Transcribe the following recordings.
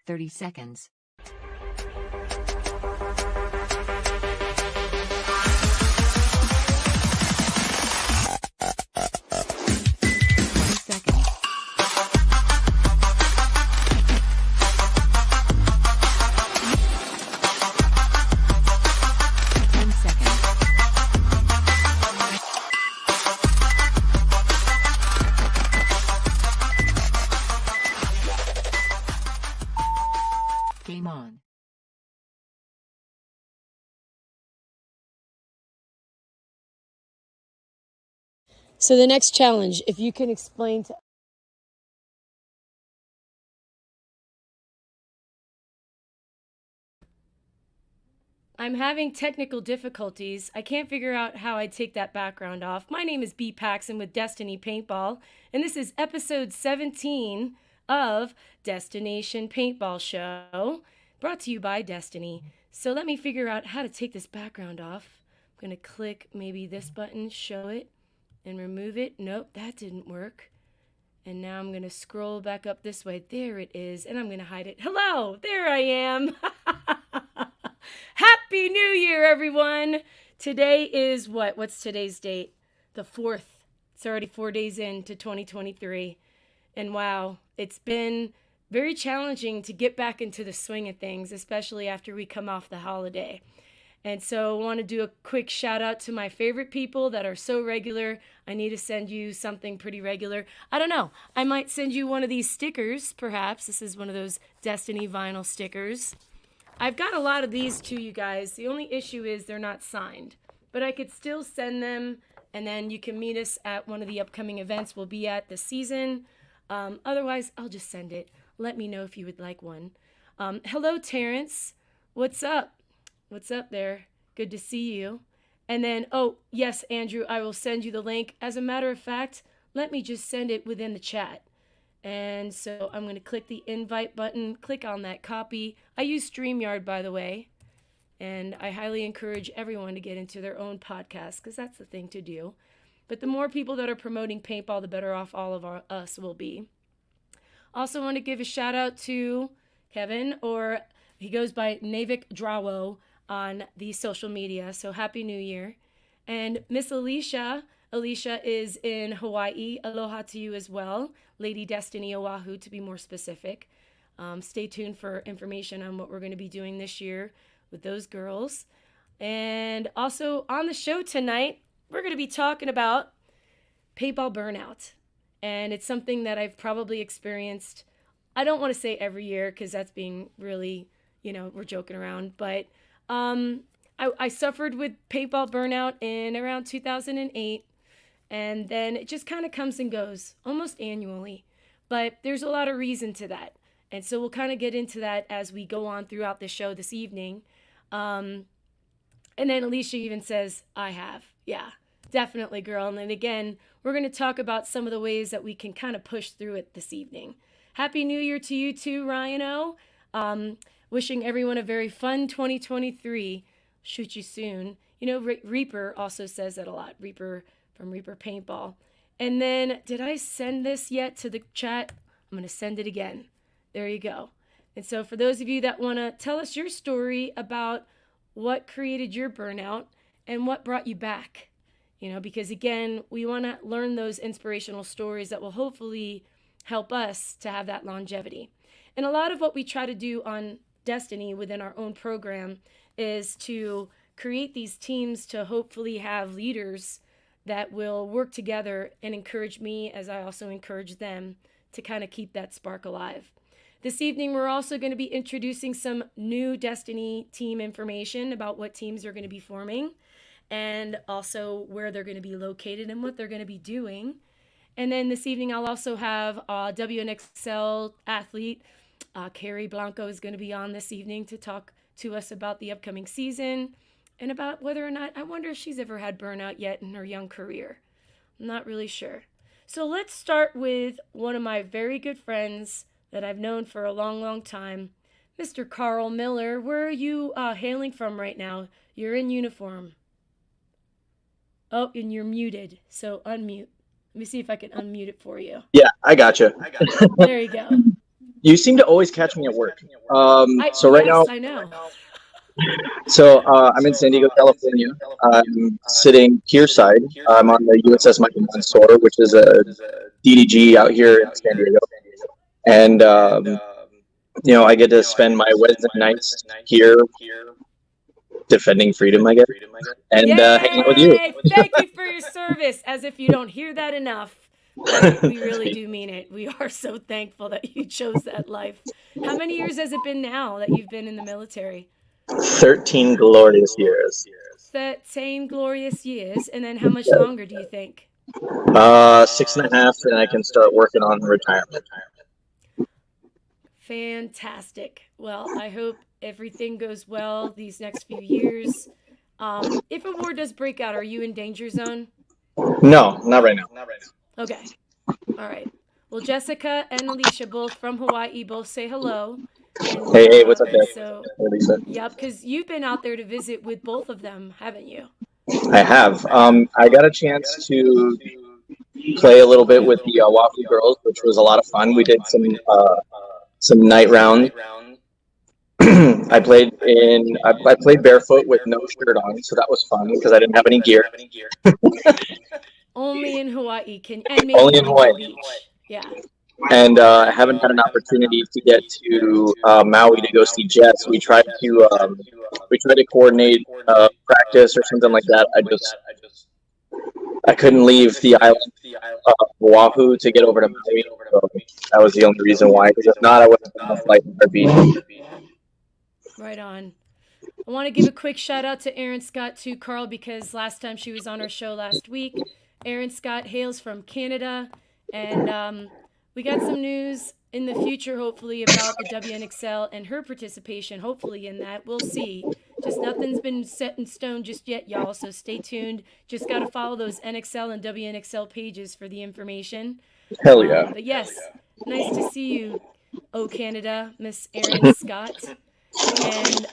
30 seconds. Game on. So the next challenge, if you can explain to I'm having technical difficulties. I can't figure out how I take that background off. My name is B. Paxson with Destiny Paintball, and this is episode 17 of DestiNation Paintball Show, brought to you by Destiny. So let me figure out how to take this background off. I'm going to click maybe this button, show it, and remove it. Nope, that didn't work. And now I'm going to scroll back up this way. There it is, and I'm going to hide it. Hello, there I am. Happy New Year, everyone. Today is what? What's today's date? The 4th. It's already 4 days into 2023. And wow, it's been very challenging to get back into the swing of things, especially after we come off the holiday. And so I want to do a quick shout out to my favorite people that are so regular. I need to send you something pretty regular. I don't know. I might send you one of these stickers, perhaps. This is one of those Destiny vinyl stickers. I've got a lot of these to you guys. The only issue is they're not signed. But I could still send them, and then you can meet us at one of the upcoming events we'll be at this season. Otherwise, I'll just send it. Let me know if you would like one. Hello, Terrence. What's up? What's up there? Good to see you. And then, oh, yes, Andrew, I will send you the link. As a matter of fact, let me just send it within the chat. And so I'm going to click the invite button, click on that copy. I use StreamYard, by the way, and I highly encourage everyone to get into their own podcast because that's the thing to do. But the more people that are promoting paintball, the better off all of us will be. Also want to give a shout out to Kevin, or he goes by Navik Drawo on the social media. So Happy New Year. And Miss Alicia is in Hawaii. Aloha to you as well. Lady Destiny Oahu, to be more specific. Stay tuned for information on what we're going to be doing this year with those girls. And also on the show tonight, we're going to be talking about paintball burnout. And it's something that I've probably experienced, I don't want to say every year because that's being really, we're joking around. But I suffered with paintball burnout in around 2008. And then it just kind of comes and goes almost annually. But there's a lot of reason to that. And so we'll kind of get into that as we go on throughout the show this evening. And then Alicia even says, I have. Yeah, definitely, girl. And then again, we're going to talk about some of the ways that we can kind of push through it this evening. Happy New Year to you too, Ryan O. Wishing everyone a very fun 2023. Shoot you soon. Reaper also says that a lot. Reaper from Reaper Paintball. And then, did I send this yet to the chat? I'm going to send it again. There you go. And so for those of you that want to tell us your story about what created your burnout and what brought you back, because again, we want to learn those inspirational stories that will hopefully help us to have that longevity. And a lot of what we try to do on Destiny within our own program is to create these teams to hopefully have leaders that will work together and encourage me as I also encourage them to kind of keep that spark alive. This evening, we're also going to be introducing some new Destiny team information about what teams are going to be forming and also where they're going to be located and what they're going to be doing. And then this evening, I'll also have WNXL athlete Carrie Blanco is going to be on this evening to talk to us about the upcoming season and about whether or not, I wonder if she's ever had burnout yet in her young career. I'm not really sure. So let's start with one of my very good friends that I've known for a long, long time, Mr. Carl Miller. Where are you hailing from right now? You're in uniform. Oh, and you're muted, so unmute. Let me see if I can unmute it for you. Yeah, I got you. There you go. You seem to always catch me at work. So right Yes, now, I know. I'm in San Diego, California. I'm sitting pierside. I'm on the USS Michael Mansour, which is a DDG out here in San Diego, and I get to spend my Wednesday nights here defending freedom, I guess, and hanging out with you. Yay! Thank you for your service. As if you don't hear that enough. We really do mean it. We are so thankful that you chose that life. How many years has it been now that you've been in the military? 13 glorious years. 13 glorious years. And then how much longer do you think? 6.5, and I can start working on retirement. Fantastic. Well, I hope everything goes well these next few years. If a war does break out, are you in danger zone? No, not right now. Okay. All right. Well, Jessica and Alicia, both from Hawaii, both say hello. And Hey, what's up, and Dad? so, Hey, Lisa. yep, because you've been out there to visit with both of them, haven't you? I have. I got a chance to play a little bit with the Wafu girls, which was a lot of fun. We did some night rounds. I played barefoot with no shirt on, so that was fun because I didn't have any gear. Only in Hawaii and maybe Only in Hawaii. Boynton Beach. Yeah. And I haven't had an opportunity to get to Maui to go see Jess. We tried to coordinate practice or something like that. I couldn't leave the island of Oahu to get over to Maui. So that was the only reason why. Because if not, I wouldn't have been on a flight in Heartbeat. Right on. I want to give a quick shout out to Erin Scott too, Carl, because last time she was on our show last week, Erin Scott hails from Canada, and we got some news in the future, hopefully, about the WNXL and her participation, hopefully, in that. We'll see. Just nothing's been set in stone just yet, y'all, so stay tuned. Just got to follow those NXL and WNXL pages for the information. Hell yeah. But yes, nice to see you, Canada, Miss Erin Scott. And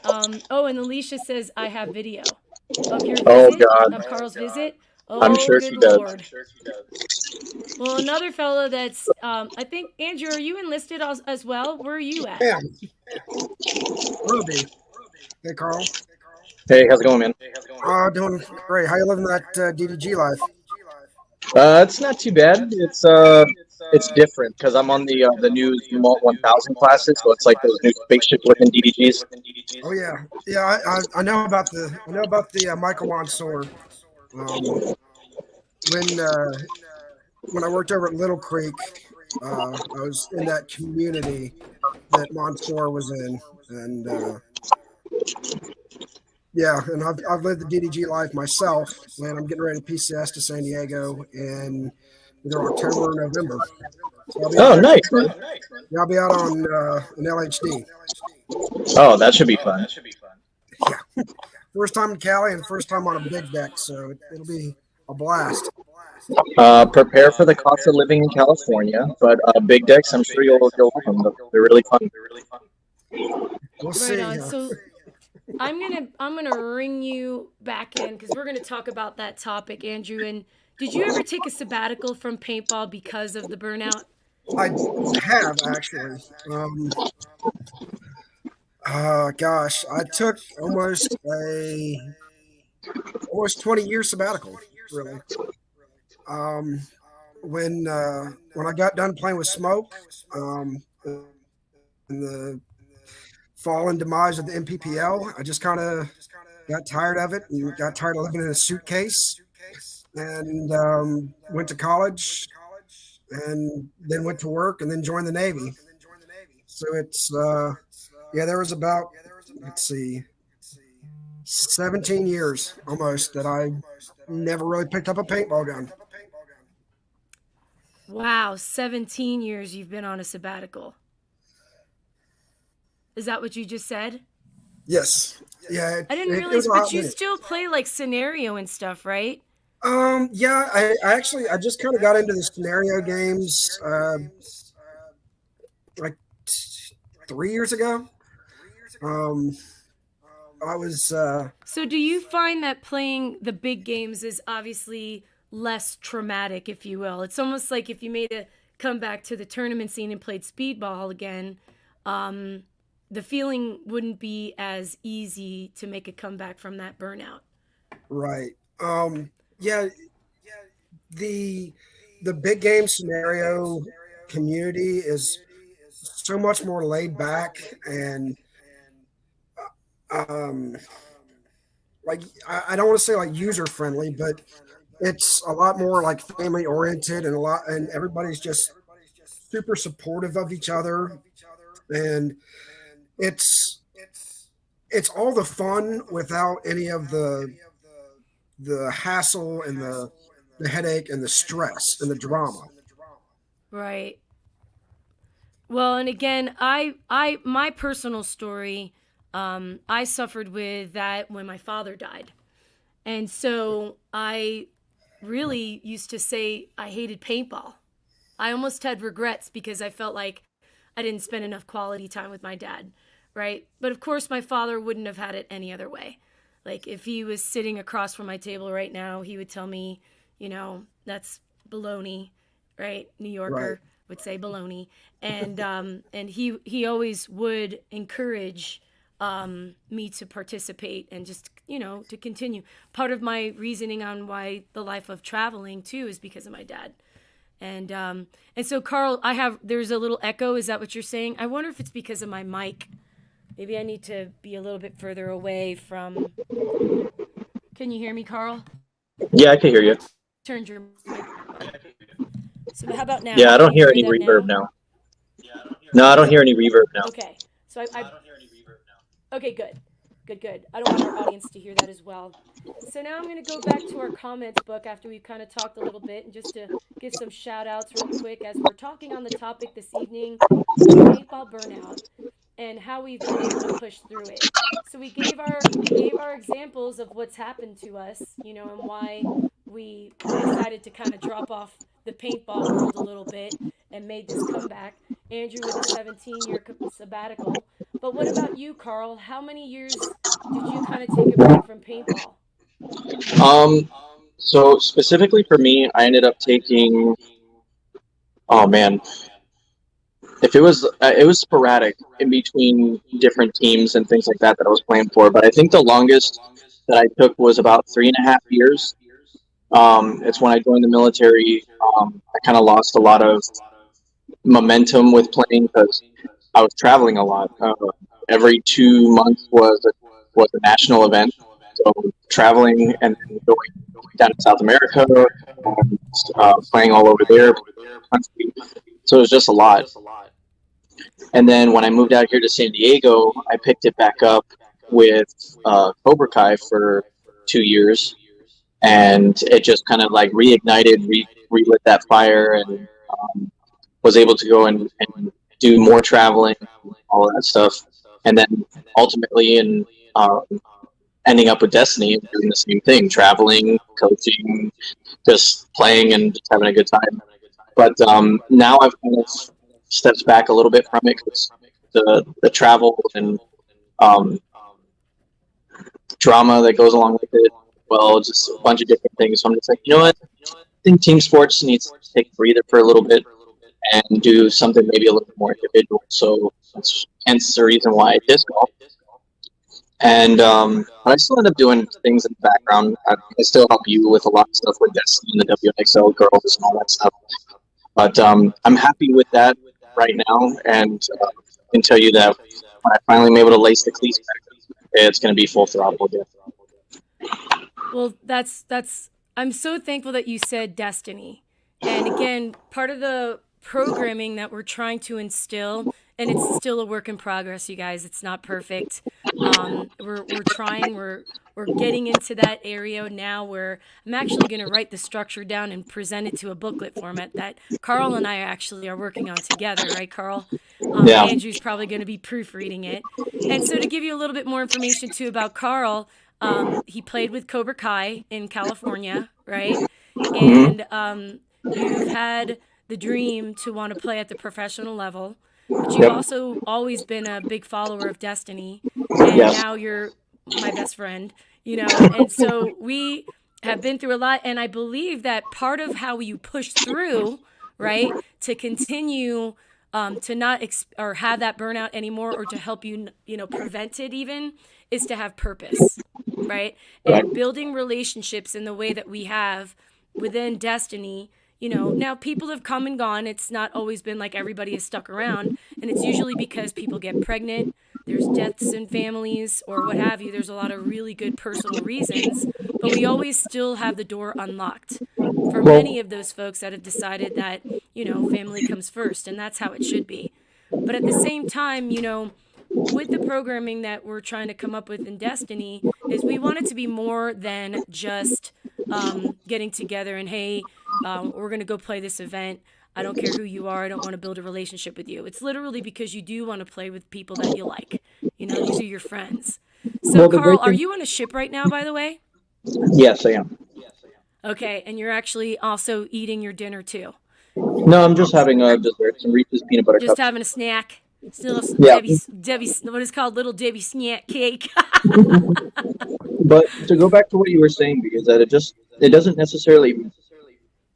and Alicia says I have video of your visit, of Carl's visit. Oh, I'm sure good she does. Lord. Well, another fellow that's I think Andrew, are you enlisted as well? Where are you at? Yeah. Ruby. Hey, Carl. Hey, how's it going, man? Doing great. How you living that DDG life? It's not too bad. It's different because I'm on the new Malt 1000 classes, so it's like those new spaceship-looking DDGs. Oh yeah. I know about the Michael Mansour. When I worked over at Little Creek, I was in that community that Mansour was in, and and I've lived the DDG life myself, and I'm getting ready to PCS to San Diego in either October or November. So I'll be out there. Nice, man. Yeah, I'll be out on an LHD. Oh, that should be fun. Yeah, first time in Cali and first time on a big deck, so it'll be a blast. Prepare for the cost of living in California, but big decks, I'm sure you'll love them. They're really fun. We'll see. Right on. So I'm gonna ring you back in because we're gonna talk about that topic, Andrew. And did you ever take a sabbatical from paintball because of the burnout? I have actually. Gosh, I took almost 20-year sabbatical, really. When I got done playing with Smoke, in the fall and demise of the MPPL, I just kind of got tired of it and got tired of living in a suitcase, and went to college, and then went to work, and then joined the Navy. So it's there was about 17 years almost that I never really picked up a paintball gun. Wow, 17 years you've been on a sabbatical. Is that what you just said? Yes. Yeah. I didn't realize, but you still play like scenario and stuff, right? Yeah, I just kind of got into the scenario games like 3 years ago. I was So do you find that playing the big games is obviously less traumatic, if you will? It's almost like if you made a come back to the tournament scene and played speedball again, the feeling wouldn't be as easy to make a comeback from that burnout. Right. Yeah, the the big game scenario community is so much more laid back and um like I don't want to say like user friendly, but it's a lot more like family oriented and a lot and everybody's just super supportive of each other and it's it's all the fun without any of the hassle and the headache and the stress and the drama. Right. Well, and again, my personal story, I suffered with that when my father died. And so I really used to say I hated paintball. I almost had regrets because I felt like I didn't spend enough quality time with my dad, right? But of course, my father wouldn't have had it any other way. Like if he was sitting across from my table right now, he would tell me, that's baloney, right? New Right. Yorker would say baloney, and he always would encourage me to participate and just to continue. Part of my reasoning on why the life of traveling too is because of my dad. And so Carl, there's a little echo. Is that what you're saying? I wonder if it's because of my mic. Maybe I need to be a little bit further away from. Can you hear me, Carl? Yeah, I can hear I you. turned your mic up. So how about now? Yeah, I Can don't you hear hear any that reverb now? now. No, I don't hear any reverb now. Okay. So I okay, good. Good, good. I don't want our audience to hear that as well. So now I'm going to go back to our comments book after we've kind of talked a little bit and just to give some shout outs real quick as we're talking on the topic this evening is paintball burnout and how we've been able to push through it. So we gave our examples of what's happened to us, and why we decided to kind of drop off the paintball world a little bit and made this comeback. Andrew with a 17-year sabbatical. But what about you, Carl? How many years did you kind of take a break from paintball? Um, so specifically for me, I ended up taking. Oh man, if it was sporadic in between different teams and things like that I was playing for. But I think the longest that I took was about 3.5 years. It's when I joined the military. I kind of lost a lot of momentum with playing because I was traveling a lot. Every 2 months was a national event, so traveling and then going down to South America, and, playing all over there, country. So it was just a lot. And then when I moved out here to San Diego, I picked it back up with Cobra Kai for 2 years, and it just kind of like reignited, relit that fire, and was able to go and do more traveling, all of that stuff, and then ultimately in ending up with Destiny and doing the same thing, traveling, coaching, just playing and just having a good time. But now I've kind of stepped back a little bit from it because the travel and um, drama that goes along with it, well, just a bunch of different things. So I'm just like, you know what? I think team sports needs to take a breather for a little bit and do something maybe a little bit more individual. So that's hence the reason why I disc golf. And but I still end up doing things in the background. I still help you with a lot of stuff with Destiny and the WXL girls and all that stuff. But I'm happy with that right now, and can tell you that when I finally am able to lace the cleats back, it's going to be full throttle again. Well, that's I'm so thankful that you said Destiny. And again, part of the programming that we're trying to instill, and it's still a work in progress, you guys. It's not perfect. We're trying. We're getting into that area now where I'm actually going to write the structure down and present it to a booklet format that Carl and I actually are working on together, right, Carl? Yeah. Andrew's probably going to be proofreading it. And so to give you a little bit more information too about Carl, he played with Cobra Kai in California, right? Mm-hmm. And you've had the dream to want to play at the professional level, but you've Yep. also always been a big follower of Destiny, and Yes. now you're my best friend, and so we have been through a lot, and I believe that part of how you pushed through, right? To continue to not or have that burnout anymore, or to help you, prevent it even, is to have purpose, right? Right. And building relationships in the way that we have within Destiny. Now people have come and gone. It's not always been like everybody is stuck around, and it's usually because people get pregnant, there's deaths in families, or what have you. There's a lot of really good personal reasons, but we always still have the door unlocked for Well, many of those folks that have decided that, family comes first, and that's how it should be. But at the same time, with the programming that we're trying to come up with in Destiny, is we want it to be more than just getting together and, hey, we're going to go play this event. I don't care who you are. I don't want to build a relationship with you. It's literally because you do want to play with people that you like. These are your friends. So, well, the Carl, great are thing. you on a ship right now, by the way? Yes, I am. Okay, and you're actually also eating your dinner too. No, I'm just having a dessert, some Reese's peanut butter Just cups. having a snack. Still Yeah, Debbie's, what is called little Debbie snack cake. but to go back to what you were saying, because that it doesn't necessarily,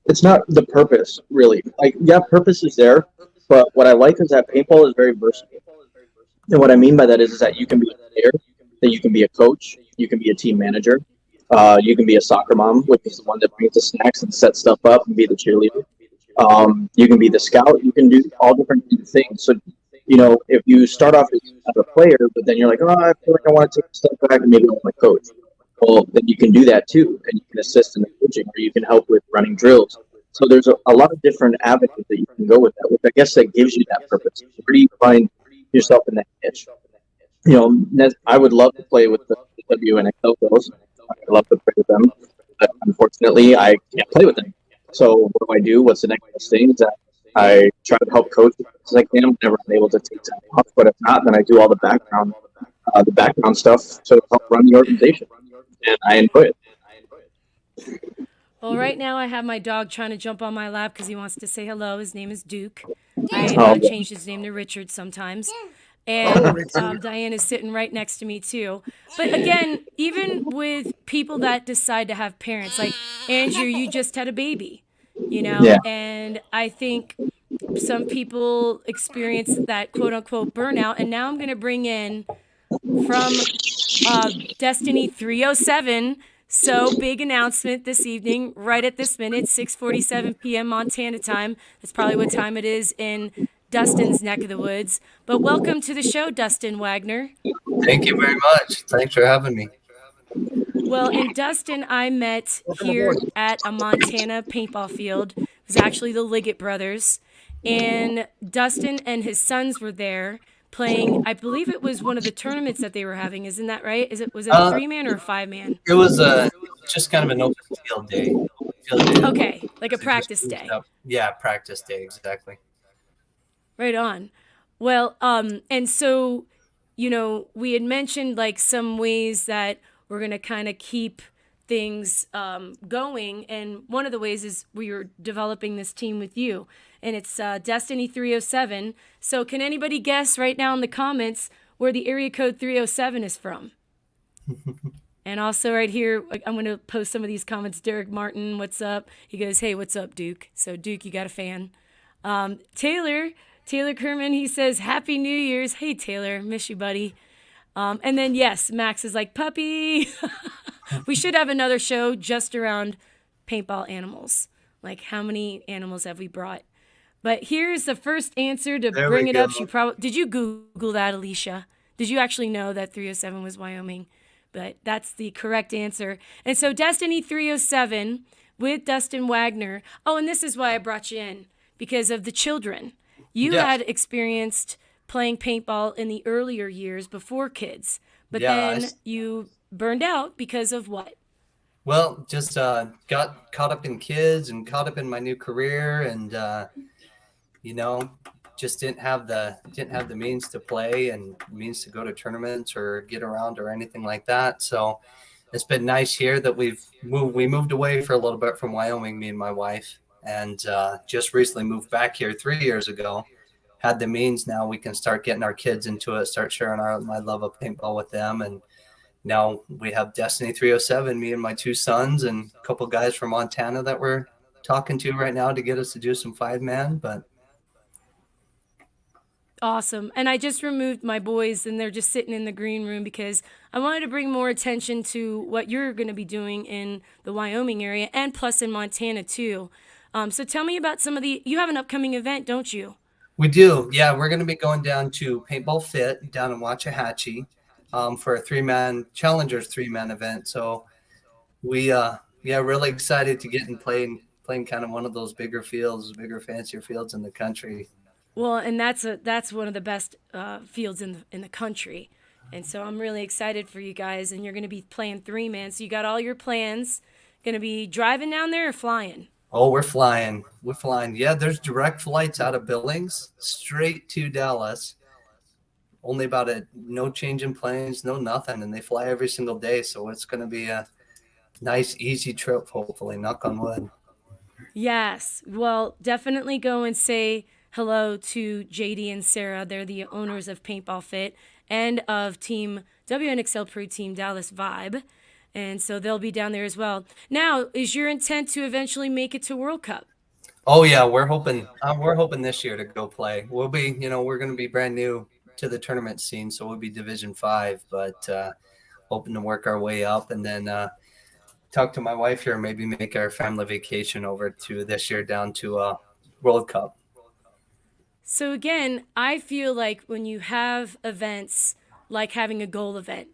it's not the purpose really. Like, yeah, purpose is there, but what I like is that paintball is very versatile. And what I mean by that is that you can be a player, that you can be a coach, you can be a team manager, you can be a soccer mom, which is the one that brings the snacks and sets stuff up and be the cheerleader. You can be the scout. You can do all different things. So, if you start off as a player, but then you're like, oh, I feel like I want to take a step back and maybe I'm a coach. Well, then you can do that too, and you can assist in the coaching, or you can help with running drills. So there's a lot of different avenues that you can go with that, which I guess that gives you that purpose. Where do you find yourself in that niche? I would love to play with the WNXL girls. I love to play with them, but unfortunately, I can't play with them. So what do I do? What's the next best thing? Is that I try to help coach as much as I can whenever I'm able to take time off. But if not, then I do all the background stuff to help run the organization, and I enjoy it. Well, right now I have my dog trying to jump on my lap because he wants to say hello. His name is Duke. I Um, changed his name to Richard sometimes. Oh, And Richard. Diane is sitting right next to me too. But again, even with people that decide to have parents, like Andrew, you just had a baby, yeah. and I think some people experience that quote unquote burnout. And now I'm going to bring in from Destiny 307. So big announcement this evening, right at this minute, 6:47 p.m. Montana time. That's probably what time it is in Dustin's neck of the woods. But welcome to the show, Dustin Wagner. Thank you very much. Thanks for having me. Well, and Dustin, I met Welcome here aboard. at a Montana paintball field. It was actually the Liggett brothers. And Dustin and his sons were there playing, I believe it was one of the tournaments that they were having. Isn't that right? Was it a Uh, 3-man or a 5-man? it was just kind of an open field day. Field day. Okay, like a They just practice used day. up. Yeah, practice day exactly. Right on. Well, and so, we had mentioned like some ways that we're gonna kind of keep things going, and one of the ways is we were developing this team with you, and it's Destiny 307. So, can anybody guess right now in the comments where the area code 307 is from? And also right here, I'm going to post some of these comments. Derek Martin, what's up? He goes, hey, what's up, Duke? So, Duke, you got a fan. Taylor Kerman, he says, Happy New Year's. Hey, Taylor, miss you, buddy. And then, yes, Max is like, puppy. We should have another show just around paintball animals. Like, how many animals have we brought? But here's the first answer to There bring we it go. up. Did you Google that, Alicia? Did you actually know that 307 was Wyoming? But that's the correct answer. And so Destiny 307 with Dustin Wagner. Oh, and this is why I brought you in, because of the children. You Yes. had experienced playing paintball in the earlier years before kids, but Yeah, then you burned out because of what? Well, just got caught up in kids and caught up in my new career, and you know, just didn't have the means to play and means to go to tournaments or get around or anything like that. So it's been nice here that we moved away for a little bit from Wyoming, me and my wife, and just recently moved back here 3 years ago. Had the means now, we can start getting our kids into it, start sharing my love of paintball with them, and now we have Destiny 307, me and my two sons, and a couple guys from Montana that we're talking to right now to get us to do some 5-man, but Awesome. And I just removed my boys and they're just sitting in the green room because I wanted to bring more attention to what you're going to be doing in the Wyoming area and plus in Montana too. So tell me about you have an upcoming event, don't you? we do. Yeah, we're going to be going down to Paintball Fit down in Waxahachie for a 3-man Challengers 3-man event. So we yeah, really excited to get and playing kind of one of those bigger fields, bigger fancier fields in the country. Well, and that's one of the best fields in the country, and so I'm really excited for you guys. And you're going to be playing 3-man, so you got all your plans. Going to be driving down there or flying? Oh, we're flying. We're flying. Yeah, there's direct flights out of Billings straight to Dallas. Only about no change in planes, no nothing, and they fly every single day. So it's going to be a nice, easy trip. Hopefully, knock on wood. Yes. Well, definitely go and say hello to JD and Sarah. They're the owners of Paintball Fit and of Team WNXL Pro Team Dallas Vibe. And so they'll be down there as well. Now, is your intent to eventually make it to World Cup? Oh yeah, we're hoping. We're hoping this year to go play. We'll be, we're going to be brand new to the tournament scene, so we'll be Division 5, but hoping to work our way up and then talk to my wife here, maybe make our family vacation over to this year down to World Cup. So again, I feel like when you have events like having a goal event,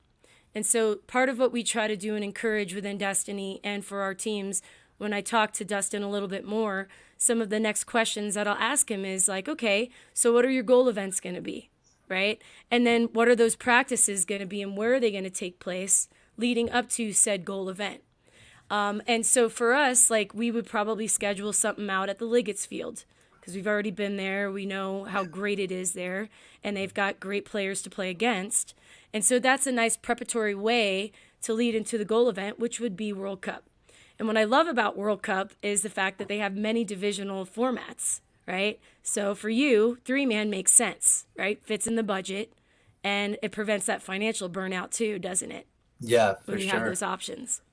and so part of what we try to do and encourage within Destiny and for our teams, when I talk to Dustin a little bit more, some of the next questions that I'll ask him is like, okay, so what are your goal events going to be, right? And then what are those practices going to be and where are they going to take place leading up to said goal event? And so for us, like we would probably schedule something out at the Liggets Field because we've already been there. We know how great it is there, and they've got great players to play against. And so that's a nice preparatory way to lead into the goal event, which would be World Cup. And what I love about World Cup is the fact that they have many divisional formats, right? So for you, 3-man makes sense, right? Fits in the budget, and it prevents that financial burnout too, doesn't it? Yeah, for when you sure. have those options.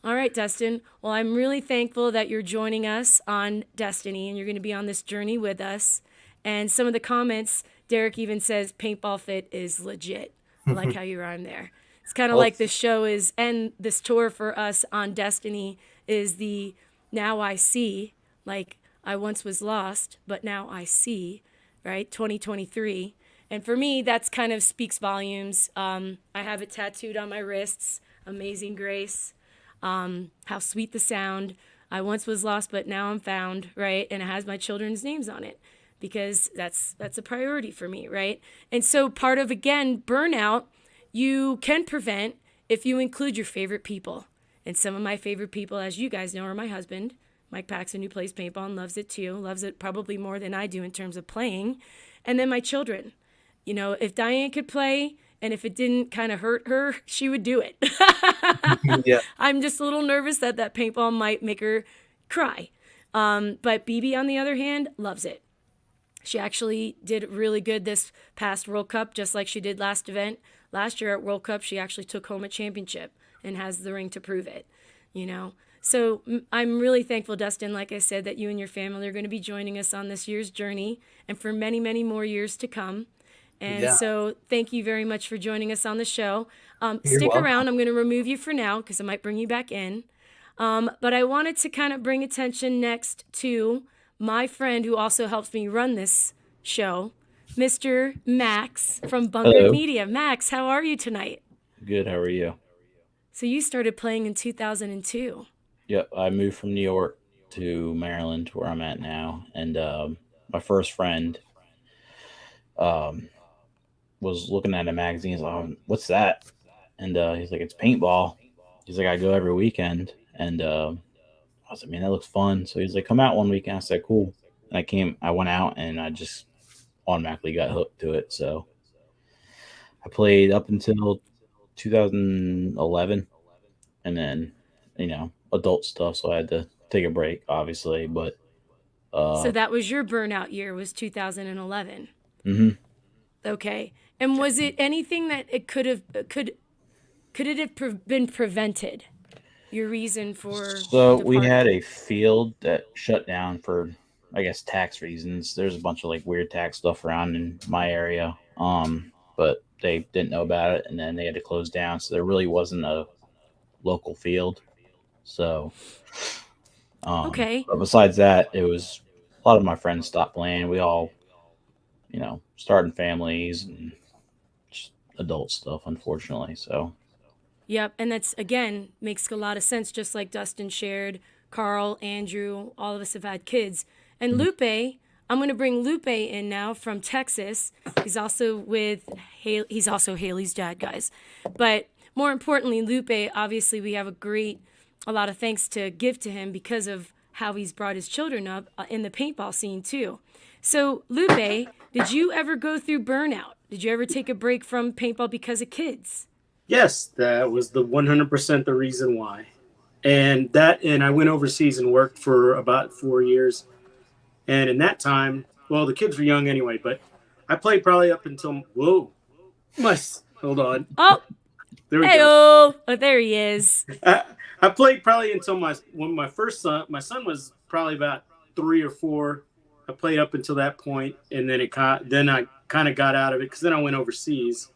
All right, Dustin. Well, I'm really thankful that you're joining us on Destiny and you're going to be on this journey with us. And some of the comments, Derek even says Paintball Fit is legit. I like how you rhyme there. It's kind of like this show is, and this tour for us on Destiny is the Now I See, like I once was lost, but now I see, right? 2023. And for me, that's kind of speaks volumes. I have it tattooed on my wrists, Amazing Grace. How sweet the sound. I once was lost, but now I'm found, right? And it has my children's names on it because that's a priority for me, right? And so part of, again, burnout, you can prevent if you include your favorite people. And some of my favorite people, as you guys know, are my husband, Mike Paxson, who plays paintball and loves it too, loves it probably more than I do in terms of playing. And then my children. You know, if Diane could play and if it didn't kind of hurt her, she would do it. Yeah. I'm just a little nervous that paintball might make her cry. But BB, on the other hand, loves it. She actually did really good this past World Cup, just like she did last event. Last year at World Cup, she actually took home a championship and has the ring to prove it, you know. So I'm really thankful, Dustin, like I said, that you and your family are going to be joining us on this year's journey and for many, many more years to come. And so thank you very much for joining us on the show. Stick welcome. around. I'm going to remove you for now because I might bring you back in. But I wanted to kind of bring attention next to my friend who also helps me run this show, Mr. Max from Bunker Hello. Media. Max, how are you tonight? Good. How are you? So you started playing in 2002. Yep. I moved from New York to Maryland, where I'm at now, and my first friend was looking at a magazine. He's like, "Oh, what's that?" And he's like, "It's paintball." He's like, "I go every weekend," and I was like, "Man, that looks fun." So he's like, "Come out one weekend." I said, "Cool." And I went out, and I just automatically got hooked to it. So I played up until 2011, and then adult stuff. So I had to take a break, obviously. But So that was your burnout year, was 2011. Mm-hmm. Okay. And was it anything that it could it have been prevented? your reason for So we departing? had a field that shut down for, I guess, tax reasons. There's a bunch of like weird tax stuff around in my area. But they didn't know about it, and then they had to close down. So there really wasn't a local field. So, Okay. but besides that, it was a lot of my friends stopped playing. We all, starting families and just adult stuff, unfortunately. So, Yep, and that's again makes a lot of sense. Just like Dustin shared, Carl, Andrew, all of us have had kids, and Mhm. Lupe. I'm going to bring Lupe in now from Texas. He's also with he's also Haley's dad, guys. But more importantly, Lupe. Obviously, we have a lot of thanks to give to him because of how he's brought his children up in the paintball scene too. So, Lupe, did you ever go through burnout? Did you ever take a break from paintball because of kids? Yes, that was the 100% the reason why. And I went overseas and worked for about 4 years. And in that time, well, the kids were young anyway, but I played probably up until my hold on, Oh, there we hey, go. oh, there he is. I played probably until my son was probably about 3 or 4. I played up until that point, and then I kind of got out of it because then I went overseas.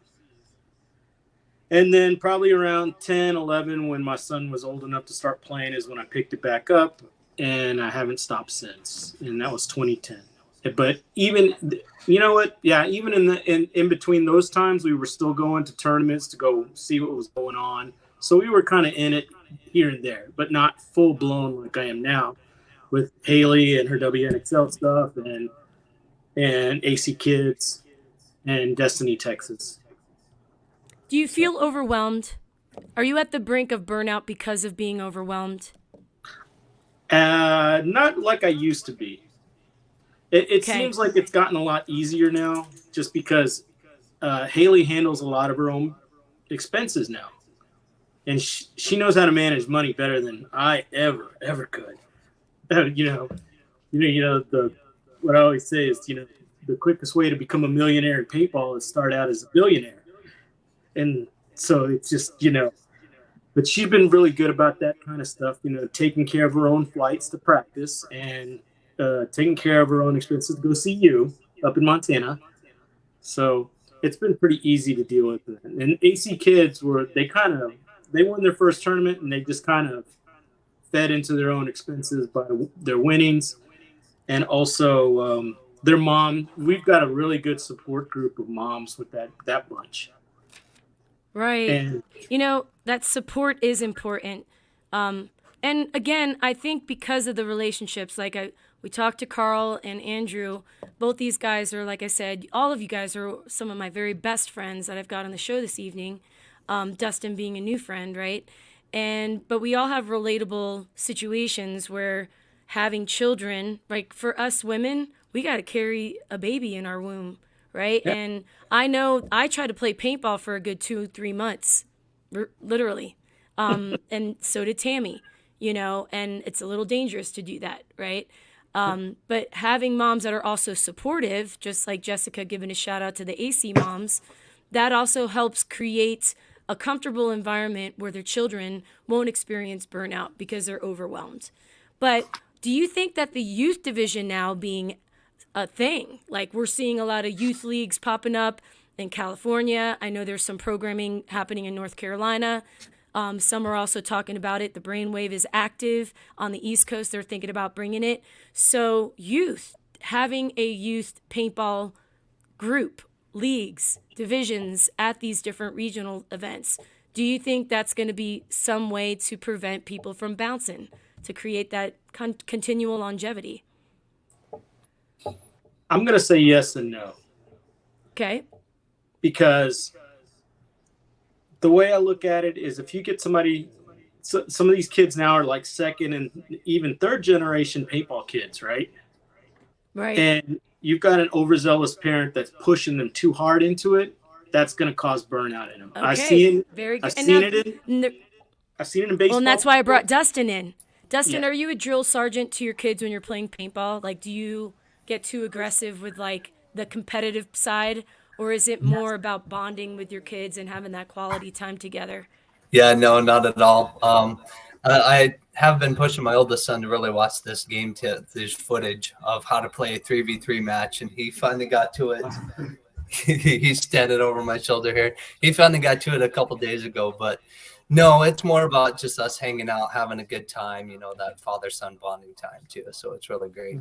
And then probably around 10, 11, when my son was old enough to start playing is when I picked it back up, and I haven't stopped since. And that was 2010. But even, you know what? Yeah, even in between those times, we were still going to tournaments to go see what was going on. So we were kind of in it here and there, but not full blown like I am now with Haley and her WNXL stuff and AC Kids and Destiny Texas. Do you feel overwhelmed? Are you at the brink of burnout because of being overwhelmed? Not like I used to be. It Okay. seems like it's gotten a lot easier now, just because Haley handles a lot of her own expenses now, and she knows how to manage money better than I ever could. The what I always say is, the quickest way to become a millionaire in paintball is start out as a billionaire, and so it's just But she's been really good about that kind of stuff, taking care of her own flights to practice and taking care of her own expenses to go see you up in Montana. So it's been pretty easy to deal with. And AC Kids they won their first tournament and they just kind of fed into their own expenses by their winnings. And also their mom, we've got a really good support group of moms with that bunch. Right. And That support is important. And again, I think because of the relationships, we talked to Carl and Andrew. Both these guys are, like I said, all of you guys are some of my very best friends that I've got on the show this evening. Dustin being a new friend, right? But we all have relatable situations where having children, like for us women, we got to carry a baby in our womb, right? Yeah. And I know I tried to play paintball for a good 2-3 months, literally. And so did Tammy, and it's a little dangerous to do that, right? But having moms that are also supportive, just like Jessica giving a shout out to the AC moms, that also helps create a comfortable environment where their children won't experience burnout because they're overwhelmed. But do you think that the youth division now being a thing, like we're seeing a lot of youth leagues popping up in California? I know there's some programming happening in North Carolina. Some are also talking about it. The Brainwave is active on the East Coast. They're thinking about bringing it. So having a youth paintball group, leagues, divisions at these different regional events, do you think that's going to be some way to prevent people from bouncing, to create that continual longevity? I'm going to say yes and no. Okay. Because the way I look at it is if you get somebody, some of these kids now are like second and even third generation paintball kids, right? Right. And you've got an overzealous parent that's pushing them too hard into it, that's going to cause burnout in them. Okay. I've seen it in baseball. Well, and that's why I brought Dustin in. Dustin, Yeah. Are you a drill sergeant to your kids when you're playing paintball? Like, do you get too aggressive with like the competitive side, or is it more about bonding with your kids and having that quality time together? Yeah, no, not at all. I have been pushing my oldest son to really watch this game, this footage of how to play a 3v3 match, and he finally got to it. He's standing over my shoulder here. He finally got to it a couple days ago, but no, it's more about just us hanging out, having a good time, that father-son bonding time too. So it's really great.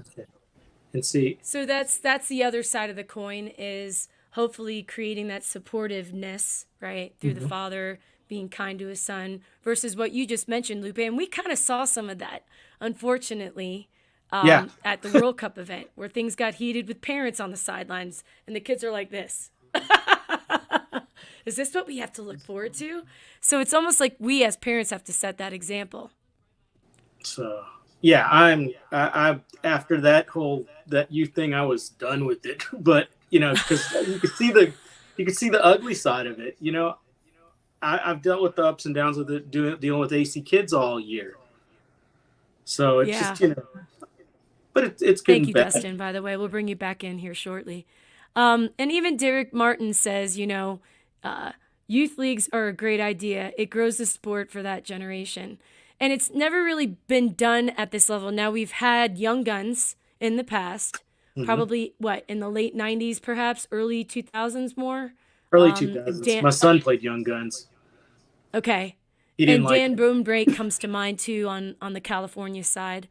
And see, So that's the other side of the coin, is hopefully creating that supportiveness, right, through the father being kind to his son, versus what you just mentioned, Lupe. And we kind of saw some of that, unfortunately, at the World Cup event, where things got heated with parents on the sidelines, and the kids are like this. Is this what we have to look forward to? So it's almost like we as parents have to set that example. so yeah, I after that youth thing, I was done with it. But because you could see the ugly side of it. I've dealt with the ups and downs with it, dealing with AC kids all year. So it's just but it's good. Thank you, and bad. Dustin, by the way. We'll bring you back in here shortly. And even Derek Martin says, youth leagues are a great idea. It grows the sport for that generation. And it's never really been done at this level. Now, we've had young guns in the past, probably, in the late 90s, perhaps, early 2000s more? Early 2000s. My son played Young Guns. Okay. He didn't And like Dan it. Boombrake comes to mind, too, on the California side.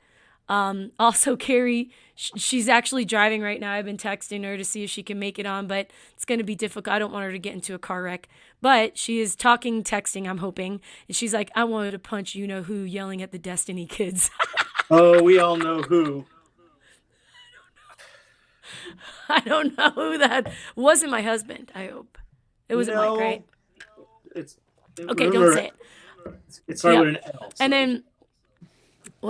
Also, Carrie, she's actually driving right now. I've been texting her to see if she can make it on, but it's going to be difficult. I don't want her to get into a car wreck. But she is texting, I'm hoping. And she's like, I wanted to punch you-know-who yelling at the Destiny kids. Oh, we all know who. I don't know who that wasn't. My husband, I hope. It wasn't Mike, right? Okay, don't say it. It started with an L. So. And then,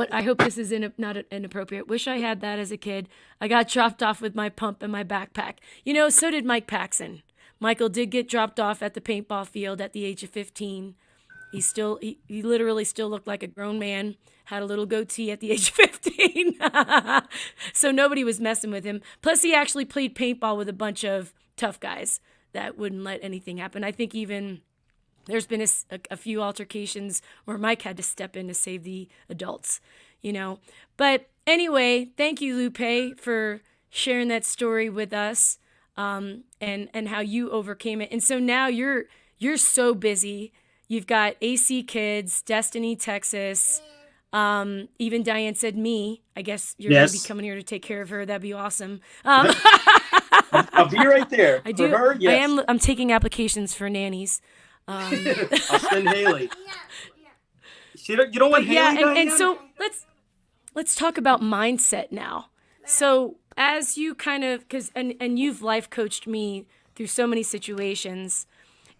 I hope this is not inappropriate. Wish I had that as a kid. I got dropped off with my pump and my backpack. So did Mike Paxson. Michael did get dropped off at the paintball field at the age of 15. He literally still looked like a grown man, had a little goatee at the age of 15. So nobody was messing with him. Plus, he actually played paintball with a bunch of tough guys that wouldn't let anything happen. I think even there's been a few altercations where Mike had to step in to save the adults, But anyway, thank you, Lupe, for sharing that story with us, and how you overcame it. And so now you're so busy. You've got AC Kids, Destiny, Texas. Even Diane said me. I guess you're going to be coming here to take care of her. That'd be awesome. I'll be right there. I do. For her, yes. I'm taking applications for nannies. I'll send Haley. You don't want Haley? And so let's talk about mindset now. So as you kind of, and you've life coached me through so many situations.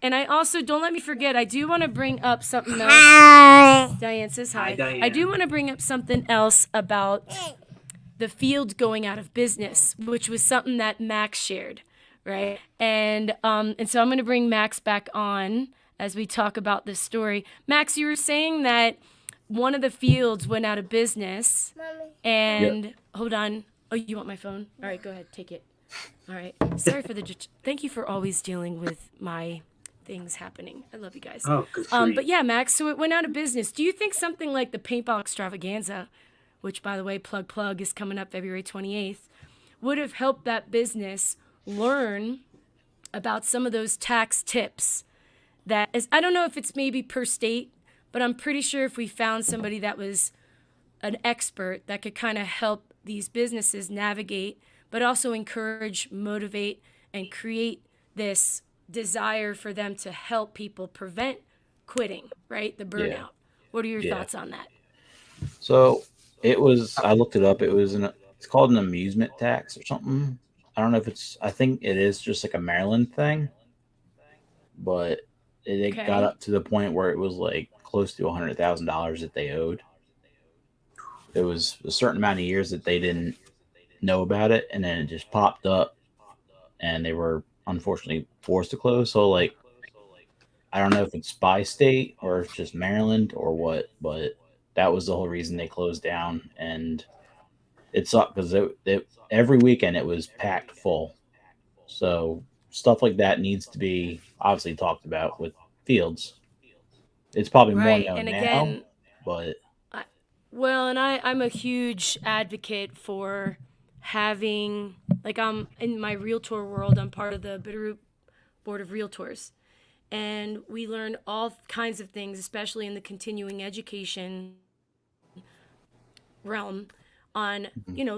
And I also, don't let me forget, I do want to bring up something else. Hi. Diane says hi. Hi, Diane. I do want to bring up something else about the field going out of business, which was something that Max shared, right? And so I'm going to bring Max back on as we talk about this story. Max, you were saying that one of the fields went out of business. Mommy. And hold on. Oh, you want my phone? All right, go ahead, take it. All right. Sorry for thank you for always dealing with my things happening. I love you guys. Oh, good for you. But yeah, Max, so it went out of business. Do you think something like the Paintball Extravaganza, which, by the way, plug is coming up February 28th, would have helped that business learn about some of those tax tips that is, I don't know if it's maybe per state, but I'm pretty sure if we found somebody that was an expert that could kind of help these businesses navigate, but also encourage, motivate, and create this desire for them to help people prevent quitting, right? The burnout. Yeah. What are your thoughts on that? So I looked it up. It's called an amusement tax or something. I don't know if I think it is just like a Maryland thing, but it got up to the point where it was like close to $100,000 that they owed. It was a certain amount of years that they didn't know about it, and then it just popped up, and they were unfortunately forced to close. So like, I don't know if it's by state or it's just Maryland or what, but that was the whole reason they closed down, and it sucked because every weekend it was packed full. So stuff like that needs to be obviously talked about with fields. It's probably more known now, but Well, and I'm a huge advocate for having, like, I'm in my realtor world, I'm part of the Bitterroot Board of Realtors. And we learn all kinds of things, especially in the continuing education realm, on,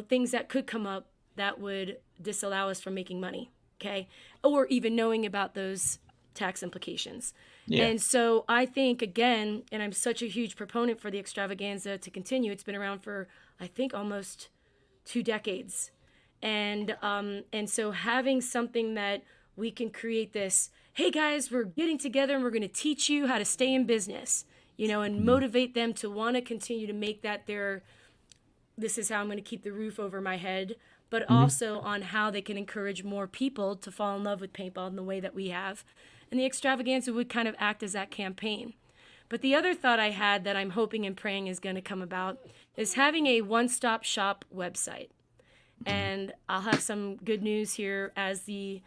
things that could come up that would disallow us from making money, okay? Or even knowing about those tax implications. yeah. And so I think, again, and I'm such a huge proponent for the extravaganza to continue. It's been around for, I think, almost 2 decades. And so having something that we can create this, hey guys, we're getting together and we're going to teach you how to stay in business, and motivate them to want to continue to make that this is how I'm going to keep the roof over my head, but also on how they can encourage more people to fall in love with paintball in the way that we have. And the extravaganza would kind of act as that campaign. But the other thought I had that I'm hoping and praying is going to come about is having a one-stop shop website. And I'll have some good news here as the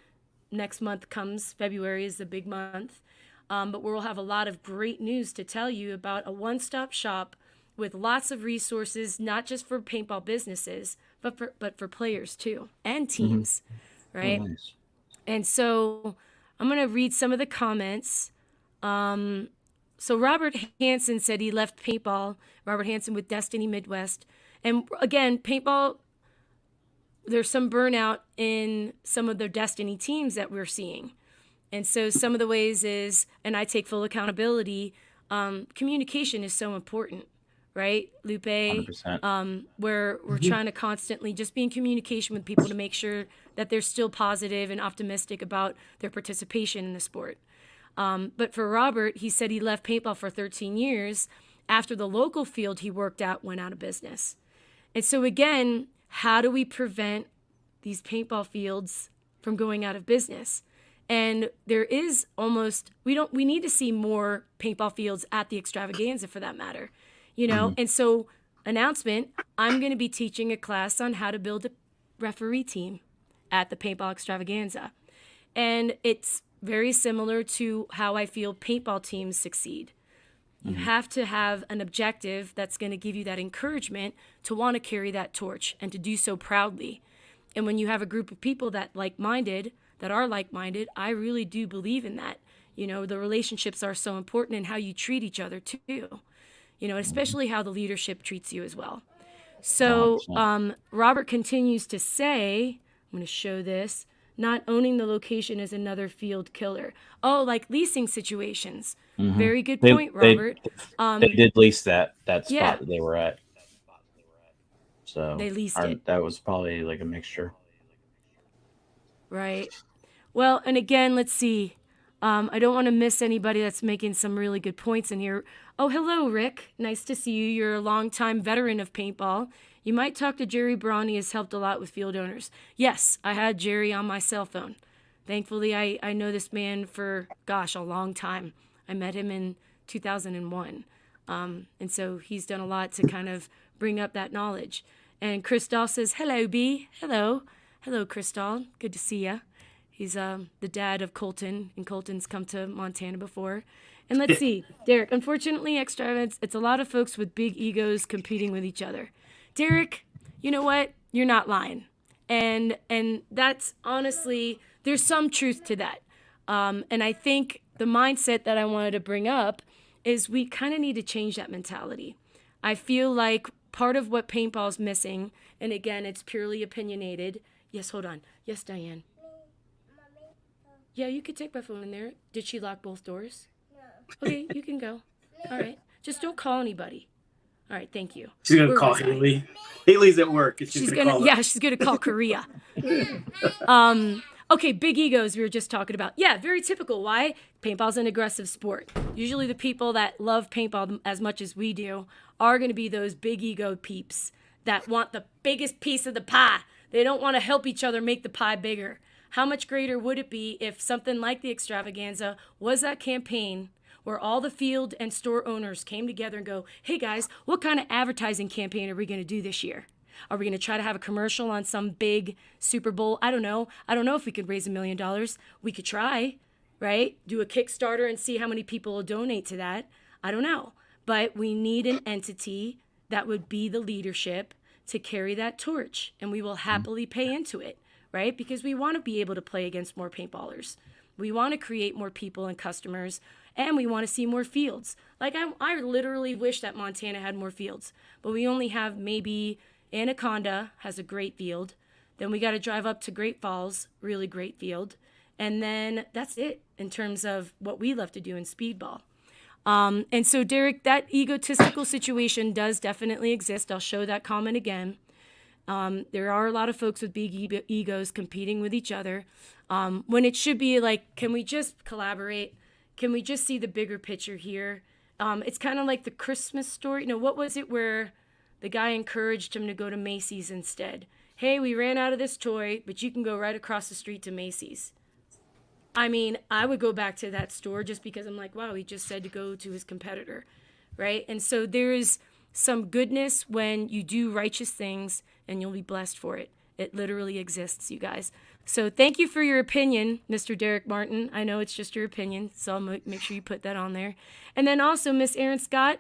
next month comes. February is the big month. But we'll have a lot of great news to tell you about a one-stop shop with lots of resources, not just for paintball businesses, but for players too, and teams, right? Oh, nice. And so I'm going to read some of the comments. So Robert Hansen said he left paintball, Robert Hansen with Destiny Midwest. And again, paintball, there's some burnout in some of the Destiny teams that we're seeing. And so some of the ways is, and I take full accountability, communication is so important, right, Lupe? 100%. Where we're trying to constantly just be in communication with people to make sure that they're still positive and optimistic about their participation in the sport. But for Robert, he said he left paintball for 13 years after the local field he worked at went out of business. And so again, how do we prevent these paintball fields from going out of business? And there is almost, we need to see more paintball fields at the extravaganza for that matter, And so announcement, I'm going to be teaching a class on how to build a referee team at the paintball extravaganza. And it's very similar to how I feel paintball teams succeed. You have to have an objective that's going to give you that encouragement to want to carry that torch and to do so proudly. And when you have a group of people that are like-minded, I really do believe in that. The relationships are so important in how you treat each other too. Especially how the leadership treats you as well. So Robert continues to say, I'm going to show this, not owning the location is another field killer. Oh, like leasing situations. Very good point, Robert. They did lease that spot yeah. that they were at. So they leased it. That was probably like a mixture. Right. Well, and again, let's see. I don't want to miss anybody that's making some really good points in here. Oh, hello, Rick. Nice to see you. You're a longtime veteran of paintball. You might talk to Jerry Braun. He has helped a lot with field owners. Yes, I had Jerry on my cell phone. Thankfully, I know this man for, a long time. I met him in 2001. And so he's done a lot to kind of bring up that knowledge. And Crystal says, hello, B. Hello. Hello, Crystal. Good to see ya. He's the dad of Colton, and Colton's come to Montana before. And let's see, Derek, unfortunately, it's a lot of folks with big egos competing with each other. Derek, you know what? You're not lying. And that's honestly, there's some truth to that. And I think the mindset that I wanted to bring up is we kind of need to change that mentality. I feel like part of what paintball's missing, and again, it's purely opinionated. Yes, hold on. Yes, Diane. Yeah, you could take my phone in there. Did she lock both doors? No. Okay, you can go. All right. Just don't call anybody. All right, thank you. She's going to call Haley. Haley's at work. She's going to call her. Yeah, she's going to call Korea. Okay, big egos we were just talking about. Yeah, very typical. Why? Paintball's an aggressive sport. Usually the people that love paintball as much as we do are going to be those big ego peeps that want the biggest piece of the pie. They don't want to help each other make the pie bigger. How much greater would it be if something like the extravaganza was that campaign where all the field and store owners came together and go, hey guys, what kind of advertising campaign are we going to do this year? Are we going to try to have a commercial on some big Super Bowl? I don't know. I don't know if we could raise $1 million. We could try, right? Do a Kickstarter and see how many people will donate to that. I don't know. but we need an entity that would be the leadership to carry that torch, and we will happily pay into it, right? Because we want to be able to play against more paintballers. We want to create more people and customers, and we want to see more fields. Like I literally wish that Montana had more fields, but we only have maybe Anaconda has a great field. Then we got to drive up to Great Falls, really great field. And then that's it in terms of what we love to do in speedball. And so, Derek, that egotistical situation does definitely exist. I'll show that comment again. There are a lot of folks with big egos competing with each other when it should be like, can we just collaborate? Can we just see the bigger picture here? It's kind of like the Christmas story. What was it where the guy encouraged him to go to Macy's instead? Hey, we ran out of this toy, but you can go right across the street to Macy's. I mean, I would go back to that store just because I'm like, wow, he just said to go to his competitor, right? And so there's some goodness when you do righteous things and you'll be blessed for it. It literally exists, you guys. So thank you for your opinion, Mr. Derek Martin. I know it's just your opinion, so I'll make sure you put that on there. And then also Miss Erin Scott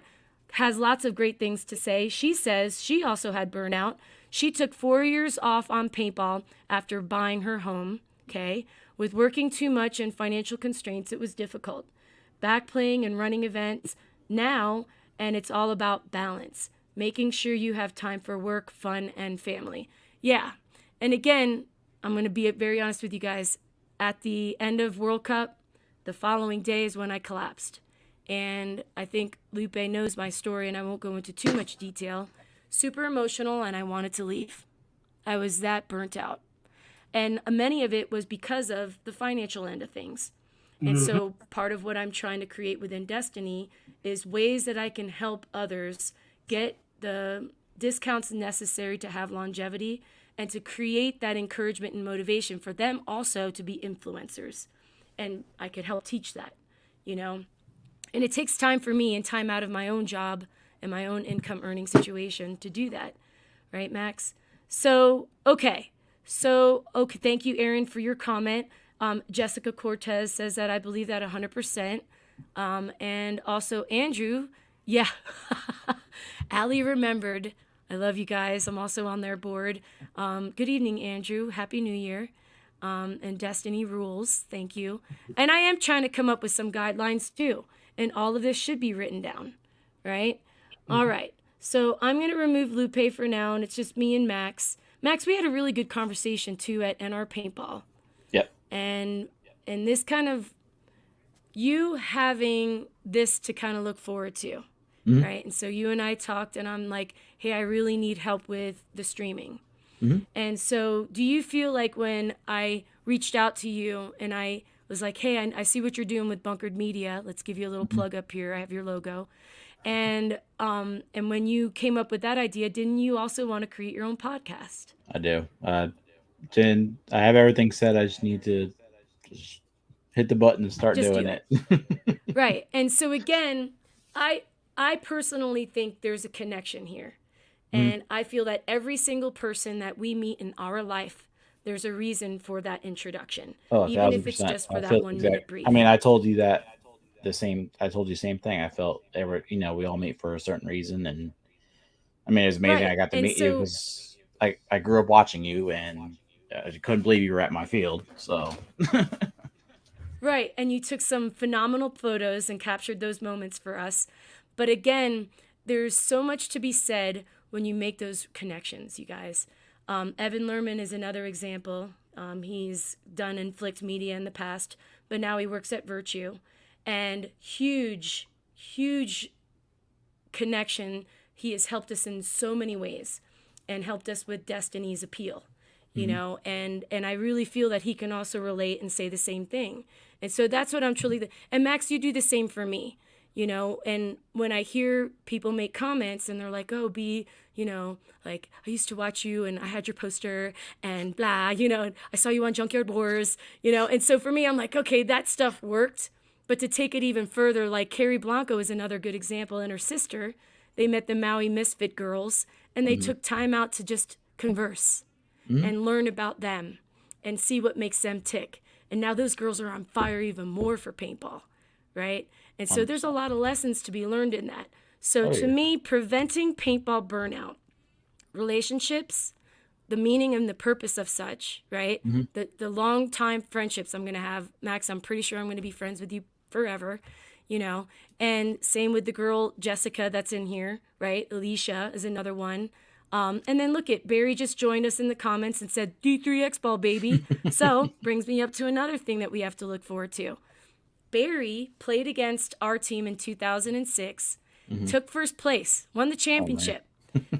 has lots of great things to say. She says she also had burnout. She took 4 years off on paintball after buying her home, okay? With working too much and financial constraints, it was difficult. Back playing and running events now, and it's all about balance, making sure you have time for work, fun, and family. Yeah, and again, I'm going to be very honest with you guys. At the end of World Cup, the following day is when I collapsed. And I think Lupe knows my story, and I won't go into too much detail. Super emotional, and I wanted to leave. I was that burnt out. And many of it was because of the financial end of things. And so part of what I'm trying to create within Destiny is ways that I can help others get the discounts necessary to have longevity and to create that encouragement and motivation for them also to be influencers. And I could help teach that, And it takes time for me and time out of my own job and my own income earning situation to do that. Right, Max? So, okay, thank you, Aaron, for your comment. Jessica Cortez says that I believe that 100%. And also Andrew, yeah, Allie remembered. I love you guys. I'm also on their board. Good evening, Andrew. Happy New Year. And Destiny rules. Thank you. And I am trying to come up with some guidelines too. And all of this should be written down, right? All right. So I'm going to remove Lupe for now, and it's just me and Max. Max, we had a really good conversation too at NR Paintball. Yep. And this kind of, you having this to kind of look forward to, right? And so you and I talked, and I'm like, hey, I really need help with the streaming. And so do you feel like when I reached out to you and I was like, hey, I see what you're doing with Bunkered Media. Let's give you a little plug up here. I have your logo. And when you came up with that idea, didn't you also want to create your own podcast? I do. Jen, I have everything set. I just need to just hit the button and start doing it. Right. And so again, I personally think there's a connection here. And I feel that every single person that we meet in our life, there's a reason for that introduction. Oh, even if it's just for that 1 minute brief. I mean, I told you that I told you the same thing. I felt we all meet for a certain reason. And I mean, it's amazing I got to meet you because I grew up watching you and I couldn't believe you were at my field. So. Right. And you took some phenomenal photos and captured those moments for us. But again, there's so much to be said when you make those connections, you guys. Evan Lerman is another example. He's done Inflict Media in the past, but now he works at Virtue. And huge connection. He has helped us in so many ways and helped us with Destiny's appeal, and I really feel that he can also relate and say the same thing. And so that's what I'm truly, and Max, you do the same for me, and when I hear people make comments and they're like, oh, B, like I used to watch you and I had your poster and blah, and I saw you on Junkyard Wars, and so for me, I'm like, okay, that stuff worked. But to take it even further, like Carrie Blanco is another good example, and her sister, they met the Maui Misfit girls, and they took time out to just converse and learn about them and see what makes them tick. And now those girls are on fire even more for paintball, right? And so there's a lot of lessons to be learned in that. So Oh, to yeah. me, preventing paintball burnout, relationships, the meaning and the purpose of such, right? Mhm. The long time friendships I'm going to have, Max, I'm pretty sure I'm going to be friends with you forever, you know. And same with the girl Jessica that's in here, right? Alicia is another one. And then look at Barry just joined us in the comments and said D3X ball baby. So brings me up to another thing that we have to look forward to. Barry played against our team in 2006, took first place, won the Oh, man. championship.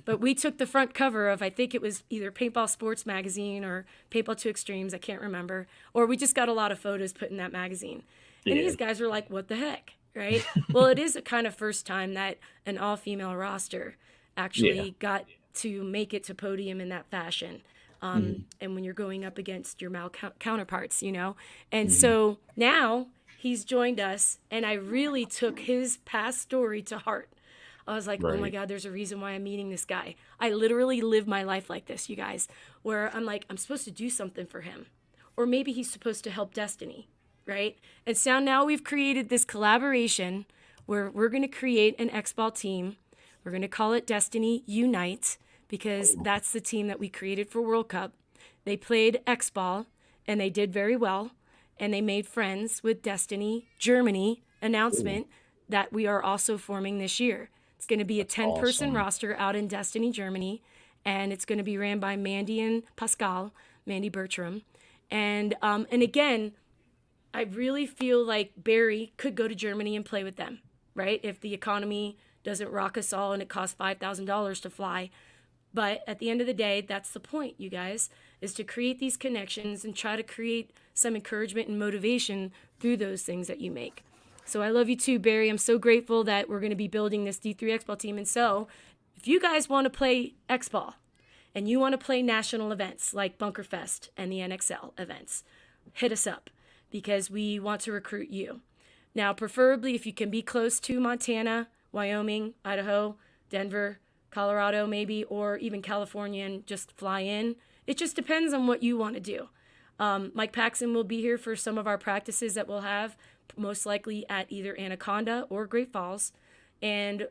But we took the front cover of, I think it was either Paintball Sports Magazine or Paintball 2 Extremes, I can't remember. Or we just got a lot of photos put in that magazine. And Yeah. these guys were like, what the heck, right? Well, it is a kind of first time that an all-female roster actually got to make it to podium in that fashion. And when you're going up against your male counterparts, you know? And so now he's joined us, and I really took his past story to heart. I was like, oh my Right. God, there's a reason why I'm meeting this guy. I literally live my life like this, you guys, where I'm like, I'm supposed to do something for him. Or maybe he's supposed to help Destiny, right? And so now we've created this collaboration where we're going to create an X-Ball team. We're going to call it Destiny Unite because that's the team that we created for World Cup. They played X-Ball and they did very well. And they made friends with Destiny Germany announcement that we are also forming this year. It's going to be a 10-person awesome. roster out in Destiny, Germany, and it's going to be ran by Mandy and Pascal, Mandy Bertram. And again, I really feel like Barry could go to Germany and play with them, right? If the economy doesn't rock us all and it costs $5,000 to fly. But at the end of the day, that's the point, you guys, is to create these connections and try to create some encouragement and motivation through those things that you make. So I love you too, Barry. I'm so grateful that we're going to be building this D3 X-Ball team. And so if you guys want to play X-Ball and you want to play national events like Bunkerfest and the NXL events, hit us up because we want to recruit you. Now, preferably if you can be close to Montana, Wyoming, Idaho, Denver, Colorado maybe, or even California and just fly in. It just depends on what you want to do. Mike Paxson will be here for some of our practices that we'll have, most likely at either Anaconda or Great Falls, and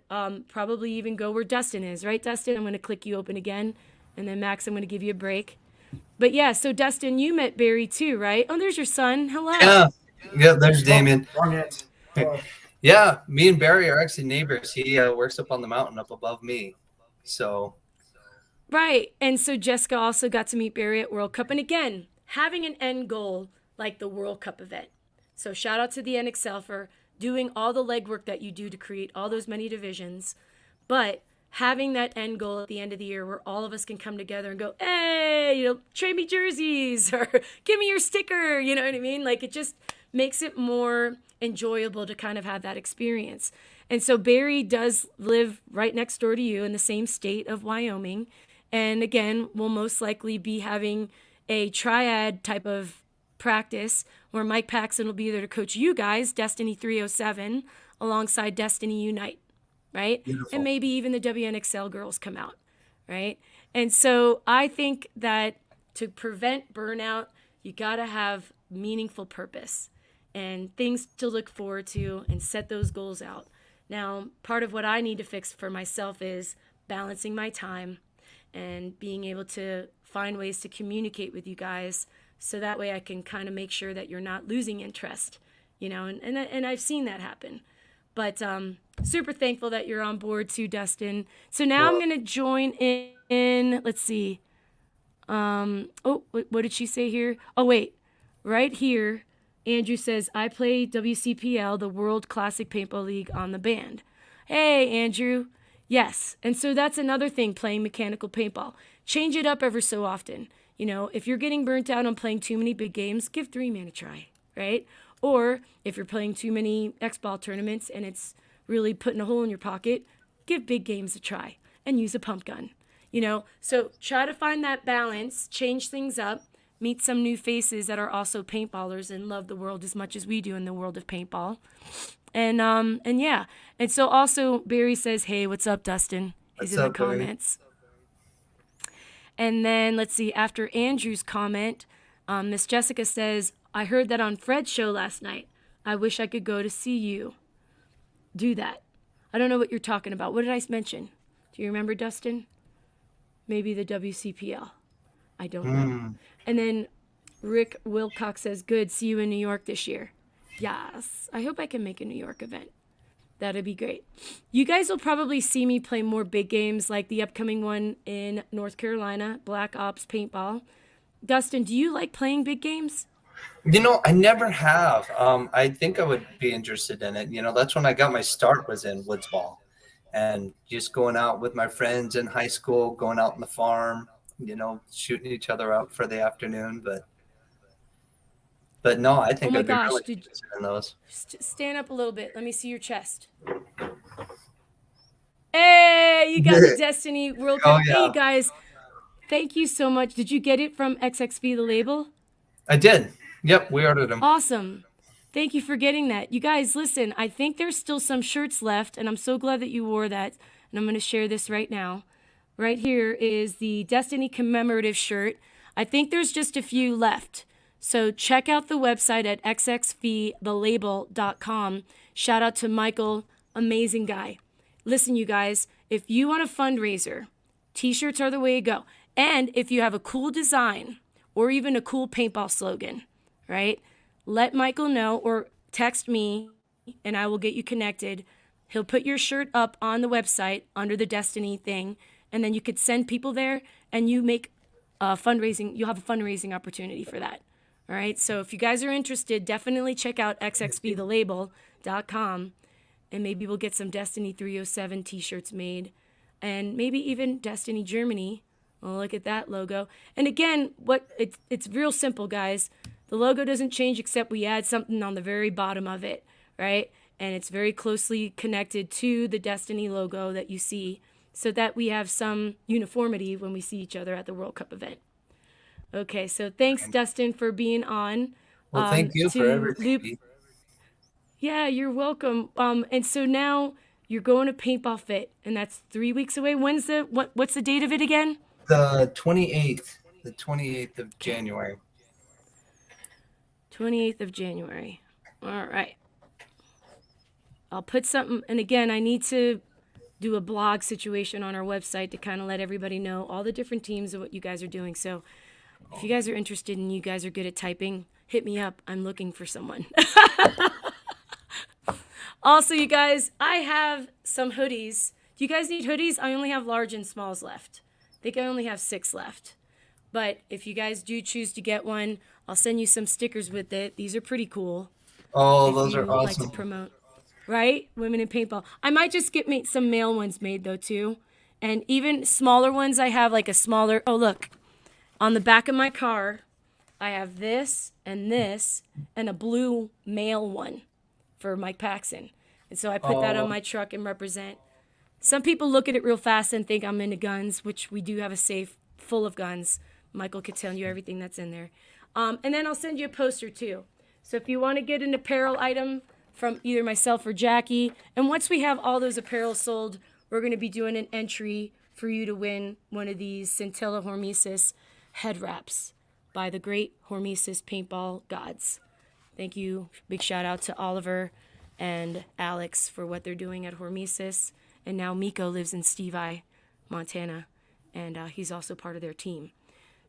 probably even go where Dustin is, right, Dustin? I'm going to click you open again, and then Max, I'm going to give you a break. But yeah, so Dustin, you met Barry too, right? Oh, there's your son. Hello. Yeah, there's Damien. Darn it. Yeah, me and Barry are actually neighbors. He works up on the mountain up above me. So Right. And so Jessica also got to meet Barry at World Cup. And again, having an end goal like the World Cup event. So shout out to the NXL for doing all the legwork that you do to create all those many divisions. But having that end goal at the end of the year where all of us can come together and go, hey, you know, trade me jerseys or give me your sticker. You know what I mean? Like it just makes it more enjoyable to kind of have that experience. And so Barry does live right next door to you in the same state of Wyoming. And again, we'll most likely be having a triad type of practice where Mike Paxson will be there to coach you guys, Destiny 307, alongside Destiny Unite, right? Beautiful. And maybe even the WNXL girls come out, right? And so I think that to prevent burnout, you got to have meaningful purpose and things to look forward to and set those goals out. Now, part of what I need to fix for myself is balancing my time and being able to find ways to communicate with you guys so that way I can kind of make sure that you're not losing interest, you know, and I've seen that happen. But super thankful that you're on board too, Dustin. So now I'm going to join in, let's see. What did she say here? Oh, wait, right here. Andrew says, I play WCPL, the World Classic Paintball League, on the band. Hey, Andrew. Yes. And so that's another thing, playing mechanical paintball. Change it up ever so often. You know, if you're getting burnt out on playing too many big games, give 3-man a try, right? Or if you're playing too many X-Ball tournaments and it's really putting a hole in your pocket, give big games a try and use a pump gun. You know, so try to find that balance, change things up, meet some new faces that are also paintballers and love the world as much as we do in the world of paintball. And yeah. And so also Barry says, hey, what's up, Dustin? He's in the comments. And then let's see, after Andrew's comment, Miss Jessica says, I heard that on Fred's show last night. I wish I could go to see you. Do that. I don't know what you're talking about. What did I mention? Do you remember, Dustin? Maybe the WCPL. I don't know. And then Rick Wilcox says, good, see you in New York this year. Yes, I hope I can make a New York event. That'd be great. You guys will probably see me play more big games like the upcoming one in North Carolina, Black Ops Paintball. Dustin, do you like playing big games? I never have. I think I would be interested in it. That's when I got my start, was in woods ball, and just going out with my friends in high school, going out on the farm, shooting each other up for the afternoon. But no, I think Oh my I'd be gosh, really interested in those. Stand up a little bit. Let me see your chest. Hey, you got the Destiny World Cup. Oh, yeah. Hey, you guys, thank you so much. Did you get it from XXV, the label? I did. Yep, we ordered them. Awesome. Thank you for getting that. You guys, listen, I think there's still some shirts left, and I'm so glad that you wore that. And I'm going to share this right now. Right here is the Destiny commemorative shirt. I think there's just a few left. So check out the website at xxvthelabel.com. Shout out to Michael, amazing guy. Listen, you guys, if you want a fundraiser, t-shirts are the way to go. And if you have a cool design or even a cool paintball slogan, right? Let Michael know or text me and I will get you connected. He'll put your shirt up on the website under the Destiny thing, and then you could send people there and you make fundraising. You'll have a fundraising opportunity for that. All right. So if you guys are interested, definitely check out xxvthelabel.com, and maybe we'll get some Destiny 307 t-shirts made, and maybe even Destiny Germany. Oh, look at that logo. And again, it's real simple, guys. The logo doesn't change except we add something on the very bottom of it, right? And it's very closely connected to the Destiny logo that you see, so that we have some uniformity when we see each other at the World Cup event. Okay, so thanks, Dustin, for being on. Well, thank you for everything. Yeah, you're welcome. And so now you're going to Paintball Fit, and that's 3 weeks away. What's the date of it again? The 28th of January. 28th of January. All right. I'll put something, and again, I need to do a blog situation on our website to kind of let everybody know all the different teams and what you guys are doing. So if you guys are interested and you guys are good at typing, hit me up. I'm looking for someone. Also, you guys, I have some hoodies. Do you guys need hoodies? I only have large and smalls left. I think I only have 6 left. But if you guys do choose to get one, I'll send you some stickers with it. These are pretty cool. Oh, those are awesome. Like to promote, right? Women in Paintball. I might just get some male ones made, though, too. And even smaller ones, I have like a smaller... Oh, look. On the back of my car, I have this and a blue male one for Mike Paxson. And so I put that on my truck and represent. Some people look at it real fast and think I'm into guns, which we do have a safe full of guns. Michael could tell you everything that's in there. And then I'll send you a poster, too. So if you want to get an apparel item from either myself or Jackie, and once we have all those apparel sold, we're going to be doing an entry for you to win one of these Scintilla Hormesis head wraps by the great Hormesis paintball gods. Thank you. Big shout out to Oliver and Alex for what they're doing at Hormesis. And now Miko lives in Stevie, Montana, and he's also part of their team.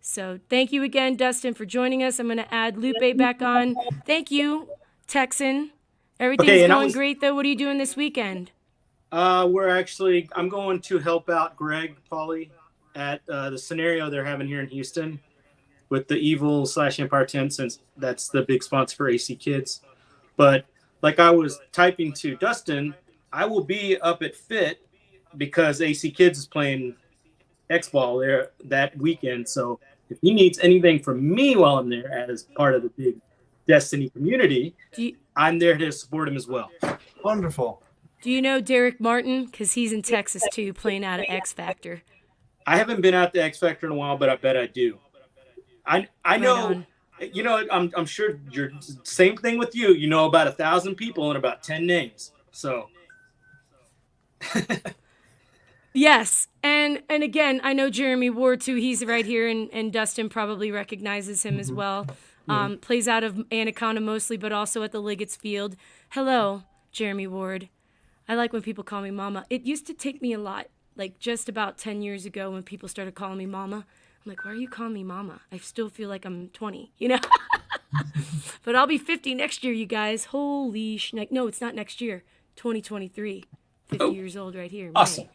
So thank you again, Dustin, for joining us. I'm going to add Lupe back on. Thank you, Texan. Everything's going great, though. What are you doing this weekend? I'm going to help out Greg Pauly at the scenario they're having here in Houston with the Evil/Empire 10, since that's the big sponsor for AC Kids. But like I was typing to Dustin, I will be up at Fit because AC Kids is playing X-Ball there that weekend. So if he needs anything from me while I'm there as part of the big Destiny community, I'm there to support him as well. Wonderful. Do you know Derek Martin? Because he's in Texas, too, playing out of X Factor. I haven't been out to X Factor in a while, but I bet I do. I know, you know, I'm sure you're same thing with you. You know about 1,000 people and about 10 names. So. Yes. And again, I know Jeremy Ward, too. He's right here, and Dustin probably recognizes him as well. Plays out of Anaconda mostly, but also at the Liggett's Field. Hello, Jeremy Ward. I like when people call me mama. It used to take me a lot, like just about 10 years ago when people started calling me mama. I'm like, why are you calling me mama? I still feel like I'm 20, you know? But I'll be 50 next year, you guys. Holy no, it's not next year. 2023. 50 Oh, years old right here. awesome.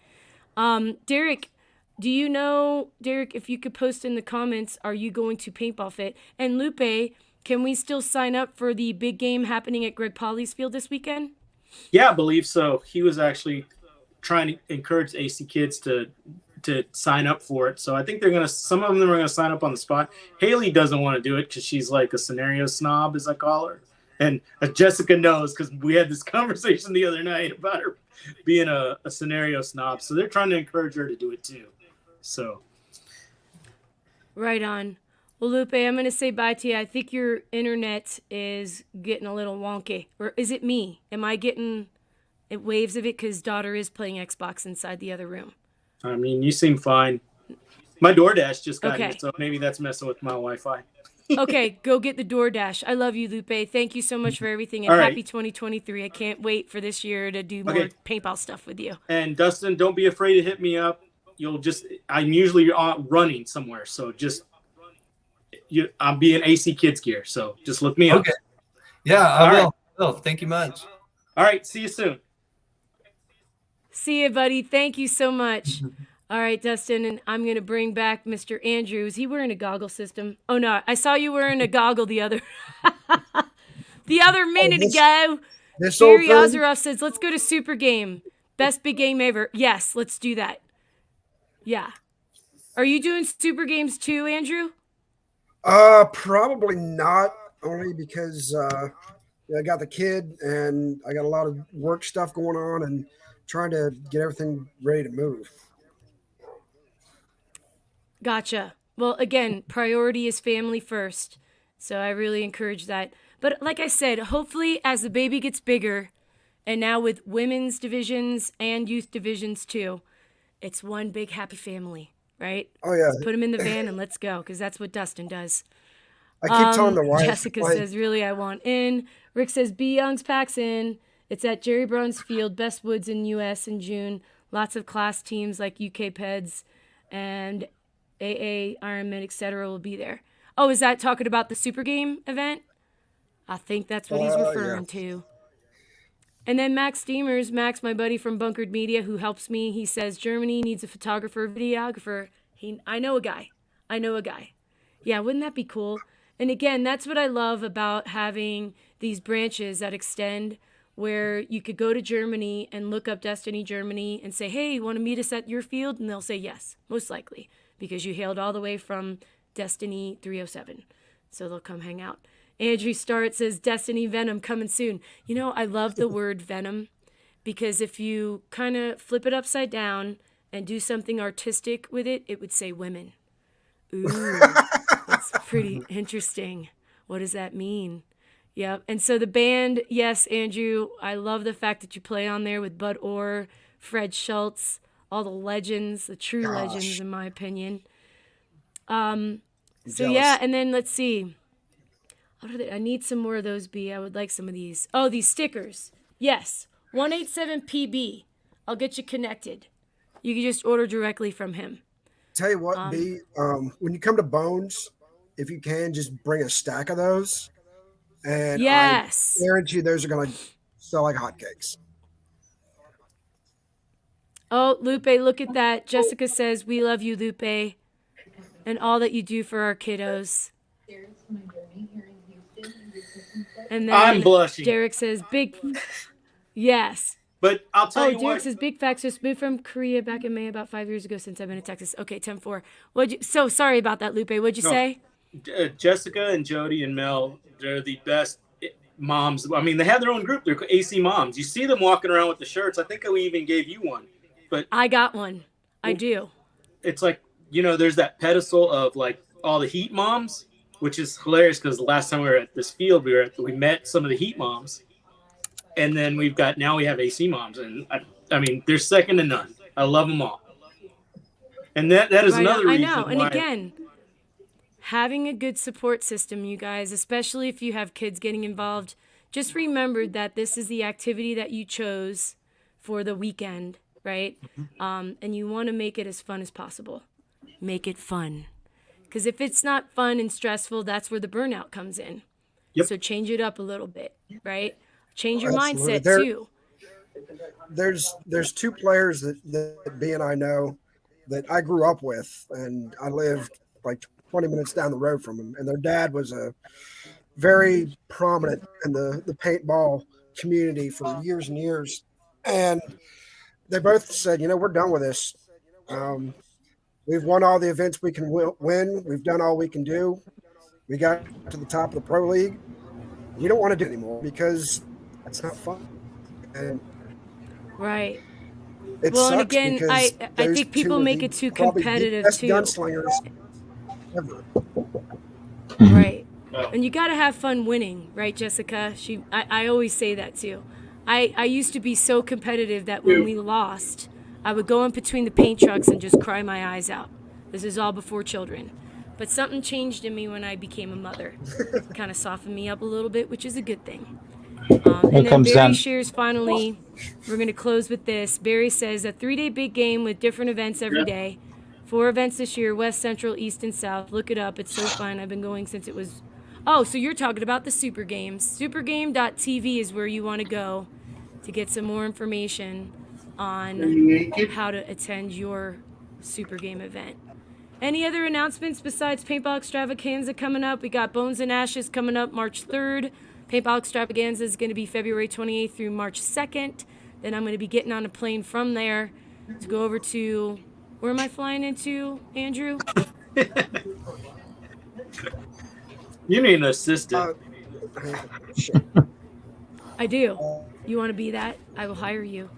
May. Derek, do you know, Derek, if you could post in the comments, are you going to Paintball Fit? And Lupe, can we still sign up for the big game happening at Greg Polly's field this weekend? Yeah, I believe so. He was actually trying to encourage AC kids to sign up for it. So I think some of them are gonna sign up on the spot. Haley doesn't want to do it because she's like a scenario snob, as I call her. And Jessica knows because we had this conversation the other night about her being a scenario snob. So they're trying to encourage her to do it too. So right on. Well, Lupe, I'm going to say bye to you. I think your internet is getting a little wonky. Or is it me? Am I getting waves of it? Because daughter is playing Xbox inside the other room. I mean, you seem fine. My DoorDash just got Okay. here, so maybe that's messing with my Wi-Fi. Okay, go get the DoorDash. I love you, Lupe. Thank you so much for everything, and All right. happy 2023. I can't wait for this year to do more Okay. paintball stuff with you. And Dustin, don't be afraid to hit me up. I'm usually running somewhere, so I'm being AC Kids gear, so just look me up. Okay. Yeah, I All will. right. Oh, thank you much. All right, see you soon. See you, buddy. Thank you so much. All right, Dustin, and I'm going to bring back Mr. Andrew. Is he wearing a goggle system? Oh, no, I saw you wearing a goggle the other minute ago. This old Barry thing? Ozeroff says, let's go to Super Game. Best big game ever. Yes, let's do that. Yeah. Are you doing Super Games too, Andrew? Probably not, only because I got the kid and I got a lot of work stuff going on and trying to get everything ready to move. Gotcha. Well, again, priority is family first. So I really encourage that. But like I said, hopefully as the baby gets bigger, and now with women's divisions and youth divisions too, it's one big happy family, right? Oh, yeah. Let's put him in the van and let's go, because that's what Dustin does. I keep telling the wife. Jessica like, says, really, I want in. Rick says, B. Young's packs in. It's at Jerry Brown's Field, Best Woods in U.S. in June. Lots of class teams like UK Peds and AA, Ironman, etc. will be there. Oh, is that talking about the Super Game event? I think that's what he's referring to. And then Max Steamers, Max, my buddy from Bunkered Media, who helps me, he says Germany needs a photographer, videographer. I know a guy. Yeah, wouldn't that be cool? And again, that's what I love about having these branches that extend, where you could go to Germany and look up Destiny Germany and say, hey, you want to meet us at your field? And they'll say yes, most likely, because you hailed all the way from Destiny 307. So they'll come hang out. Andrew Start says, Destiny Venom coming soon. You know, I love the word Venom, because if you kind of flip it upside down and do something artistic with it, it would say women. Ooh, that's pretty interesting. What does that mean? Yep. And so the band, yes, Andrew, I love the fact that you play on there with Bud Orr, Fred Schultz, all the legends, the true legends, in my opinion. So yeah, and then let's see. I need some more of those, B. I would like some of these. Oh, these stickers. Yes. 187PB. I'll get you connected. You can just order directly from him. Tell you what, B, when you come to Bones, if you can, just bring a stack of those. And yes. I guarantee you those are going to sell like hotcakes. Oh, Lupe, look at that. Jessica says, we love you, Lupe, and all that you do for our kiddos. And then I'm blushing. Derek says, big. Yes. But I'll tell you Derek what. says, big facts. Just moved from Korea back in May about 5 years ago since I've been in Texas. Okay, 10-4. So sorry about that, Lupe. What'd you say? Jessica and Jody and Mel, they're the best moms. I mean, they have their own group. They're AC moms. You see them walking around with the shirts. I think we even gave you one. But I got one. I do. It's like, there's that pedestal of like all the Heat moms, which is hilarious because the last time we were at this field, we met some of the Heat moms. And then we have AC moms. And I mean, they're second to none. I love them all. And that is another reason. I know. And again, having a good support system, you guys, especially if you have kids getting involved, just remember that this is the activity that you chose for the weekend, right? And you want to make it as fun as possible. Make it fun. Because if it's not fun and stressful, that's where the burnout comes in. Yep. So change it up a little bit, right? Change your Absolutely. mindset too. There's two players that B and I know that I grew up with, and I lived like 20 minutes down the road from them. And their dad was a very prominent in the paintball community for years and years. And they both said, we're done with this. We've won all the events we can win. We've done all we can do. We got to the top of the pro league. You don't want to do it anymore because it's not fun. And right. it well, sucks and again, because I think people make it too competitive best too. Gunslingers ever. Right. And you got to have fun winning, right, Jessica? I always say that too. I used to be so competitive that when we lost, I would go in between the paint trucks and just cry my eyes out. This is all before children. But something changed in me when I became a mother. Kind of softened me up a little bit, which is a good thing. And then Barry shares finally, we're going to close with this. Barry says, a 3-day big game with different events every day. 4 events this year, West, Central, East, and South. Look it up. It's so fun. I've been going since it was... Oh, so you're talking about the Super Games. Supergame.tv is where you want to go to get some more information on how to attend your Super Game event. Any other announcements besides Paintball Extravaganza coming up? We got Bones and Ashes coming up March 3rd. Paintball Extravaganza is going to be February 28th through March 2nd. Then I'm going to be getting on a plane from there to go over to... Where am I flying into, Andrew? You need an assistant. I do. You want to be that? I will hire you.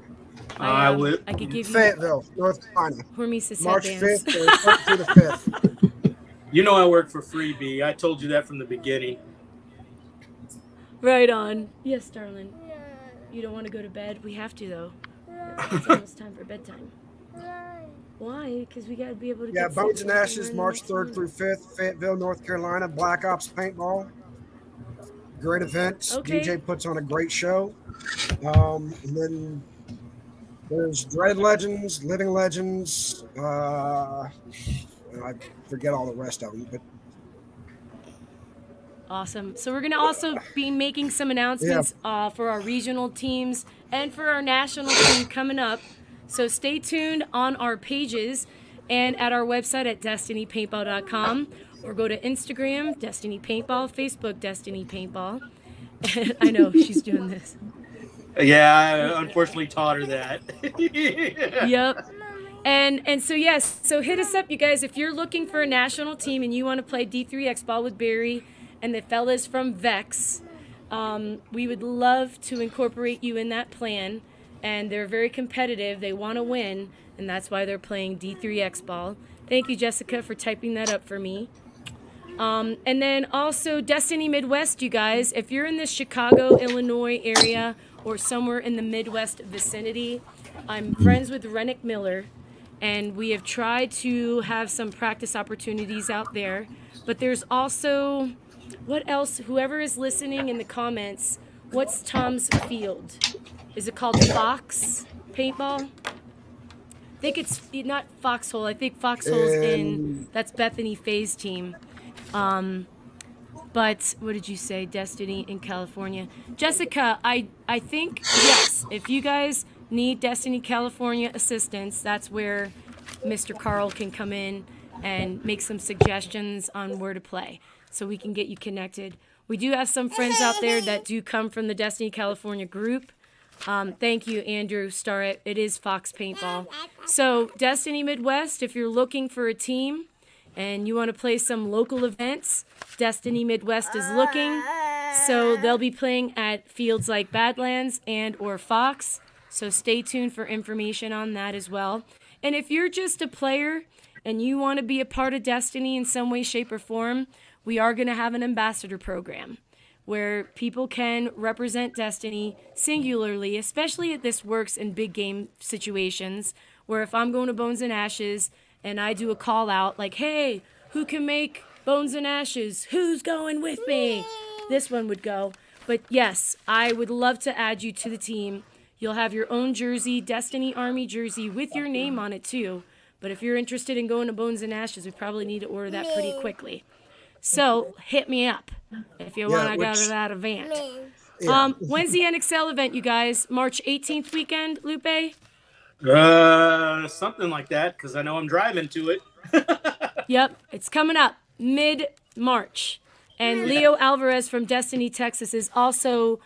I will. I could give you Fayetteville, North Carolina. Hormesis March headbands. 5th through the 5th. You know I work for Freebie. I told you that from the beginning. Right on. Yes, darling. You don't want to go to bed? We have to, though. It's almost time for bedtime. Why? Because we got to be able to Yeah, get Bones sleep and before Ashes, we're in the March next 3rd one. through 5th, Fayetteville, North Carolina. Black Ops Paintball. Great events. Okay. DJ puts on a great show. And then there's Dread Legends, Living Legends. I forget all the rest of them, but Awesome. So we're going to also be making some announcements for our regional teams and for our national team coming up. So stay tuned on our pages and at our website at destinypaintball.com, or go to Instagram, Destiny Paintball, Facebook, Destiny Paintball. I know, she's doing this. Yeah, I unfortunately taught her that. Yep. And so, yes, so hit us up, you guys. If you're looking for a national team and you want to play D3X ball with Barry and the fellas from Vex, we would love to incorporate you in that plan. And they're very competitive. They want to win, and that's why they're playing D3X ball. Thank you, Jessica, for typing that up for me. And then also Destiny Midwest, you guys. If you're in the Chicago, Illinois area or somewhere in the Midwest vicinity, I'm friends with Rennick Miller, and we have tried to have some practice opportunities out there. But there's also, what else? Whoever is listening in the comments, what's Tom's field? Is it called Fox Paintball? I think it's not Foxhole. I think Foxhole's in, that's Bethany Faye's team. But what did you say? Destiny in California. Jessica, I think, yes, if you guys need Destiny California assistance, that's where Mr. Carl can come in and make some suggestions on where to play so we can get you connected. We do have some friends out there that do come from the Destiny California group. Thank you, Andrew Starrett. It is Fox Paintball. So, Destiny Midwest, if you're looking for a team and you want to play some local events, Destiny Midwest is looking. So, they'll be playing at fields like Badlands and or Fox. So, stay tuned for information on that as well. And if you're just a player and you want to be a part of Destiny in some way, shape, or form, we are going to have an ambassador program where people can represent Destiny singularly, especially if this works in big game situations, where if I'm going to Bones and Ashes and I do a call out like, hey, who can make Bones and Ashes? Who's going with me? This one would go. But yes, I would love to add you to the team. You'll have your own jersey, Destiny Army jersey with your name on it too. But if you're interested in going to Bones and Ashes, we probably need to order that pretty quickly. So hit me up if you want to go to that event. Yeah. When's the NXL event, you guys? March 18th weekend, Lupe? Something like that, because I know I'm driving to it. Yep, it's coming up mid-March. And Leo Alvarez from Destiny, Texas is also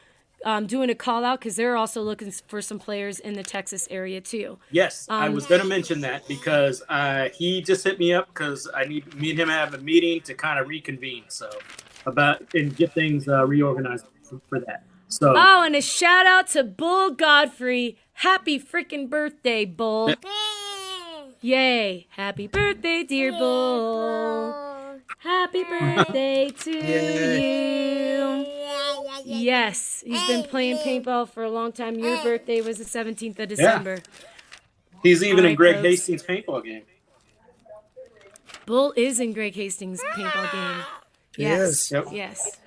doing a call out because they're also looking for some players in the Texas area too. Yes, I was going to mention that because he just hit me up because me and him have a meeting to kind of reconvene. So and get things reorganized for that. So. Oh, and a shout out to Bull Godfrey. Happy freaking birthday, Bull. Yay. Happy birthday, dear Bull. Happy birthday to you. Yes, he's been playing paintball for a long time. Your birthday was the 17th of December. Yeah. He's even in Greg folks. Hastings' paintball game. Bull is in Greg Hastings' paintball game. Yes. Yep. Yes.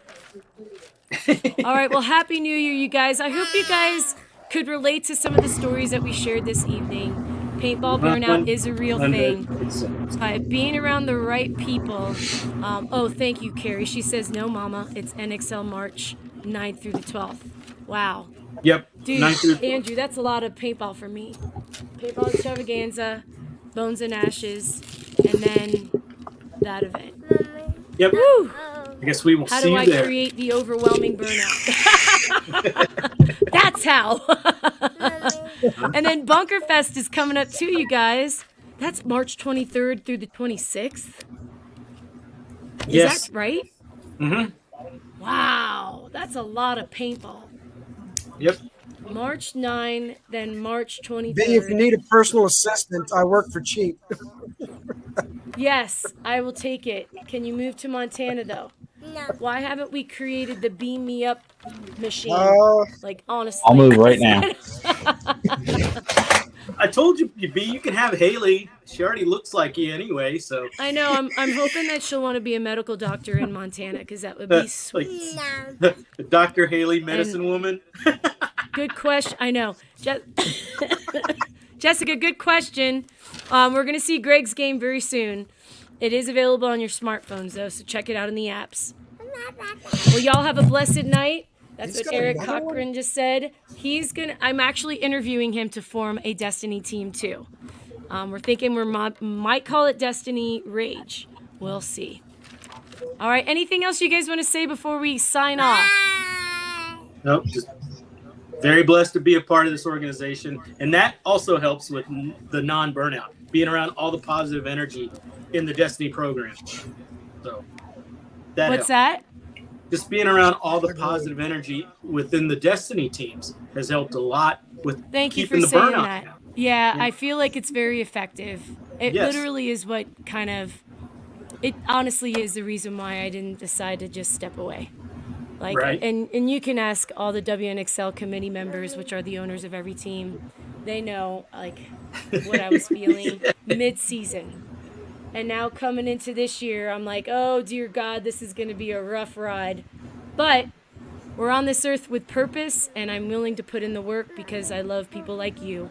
All right. Well, Happy New Year, you guys. I hope you guys could relate to some of the stories that we shared this evening. Paintball burnout is a real thing. By being around the right people. Oh, thank you, Carrie. She says, no, Mama. It's NXL March 9th through the 12th. Wow. Yep. Dude, Andrew, that's a lot of paintball for me. Paintball extravaganza, Bones and Ashes, and then that event. Yep. Woo! I guess we will How see do you I there. create the overwhelming burnout? That's how. And then Bunker Fest is coming up too, you guys. That's March 23rd through the 26th. Yes. Is that right? Mm-hmm. Wow, that's a lot of paintball. Yep. March 9, then March 23rd. B, if you need a personal assistant, I work for cheap. Yes, I will take it. Can you move to Montana, though? No. Why haven't we created the Beam Me Up machine? Like, honestly. I'll move right now. I told you, B, you can have Haley. She already looks like you anyway, so. I know. I'm hoping that she'll want to be a medical doctor in Montana, because that would be sweet. Dr. Haley, medicine woman. Good question. I know. Jessica, good question. We're going to see Greg's game very soon. It is available on your smartphones, though, so check it out in the apps. Well, y'all have a blessed night. That's what Eric Cochran just said. I'm actually interviewing him to form a Destiny team, too. We're thinking might call it Destiny Rage. We'll see. All right, anything else you guys want to say before we sign off? Nope, just very blessed to be a part of this organization. And that also helps with the non-burnout, being around all the positive energy in the Destiny program. So that What's helps. that? Just being around all the positive energy within the Destiny teams has helped a lot with Thank you keeping for the saying burnout that. down. Yeah, I feel like it's very effective. It literally is what it honestly is the reason why I didn't decide to just step away. Like, right. and you can ask all the WNXL committee members, which are the owners of every team. They know, like, what I was feeling mid-season. And now coming into this year, I'm like, oh, dear God, this is going to be a rough ride. But we're on this earth with purpose, and I'm willing to put in the work because I love people like you.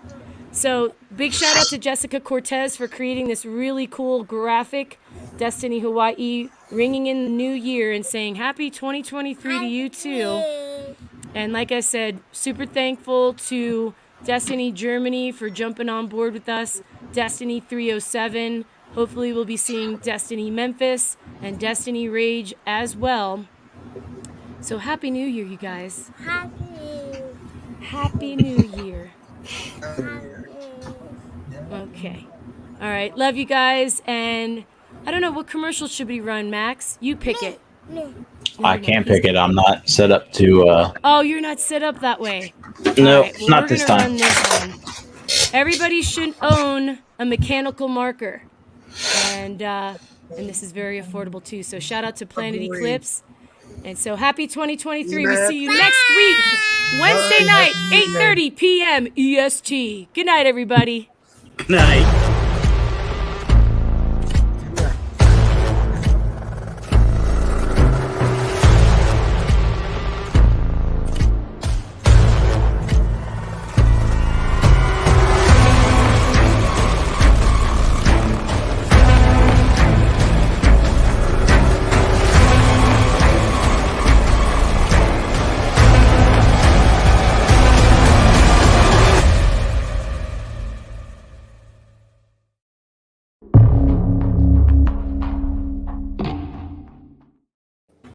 So big shout out to Jessica Cortez for creating this really cool graphic, Destiny Hawaii, ringing in the new year and saying happy 2023 to you too. And like I said, super thankful to Destiny Germany for jumping on board with us, Destiny 307. Hopefully we'll be seeing Destiny Memphis and Destiny Rage as well. So Happy New Year, you guys. Happy New Year. Okay. All right. Love you guys. And I don't know, what commercial should we run, Max? You pick it. I can't pick it. I'm not set up to. Oh, you're not set up that way. No, All right, well, not we're this gonna time. run this one. Everybody should own a mechanical marker. And this is very affordable too. So shout out to Planet Eclipse. And so happy 2023. We'll see you next week, Wednesday night, 8:30 p.m. EST. Good night, everybody. Good night.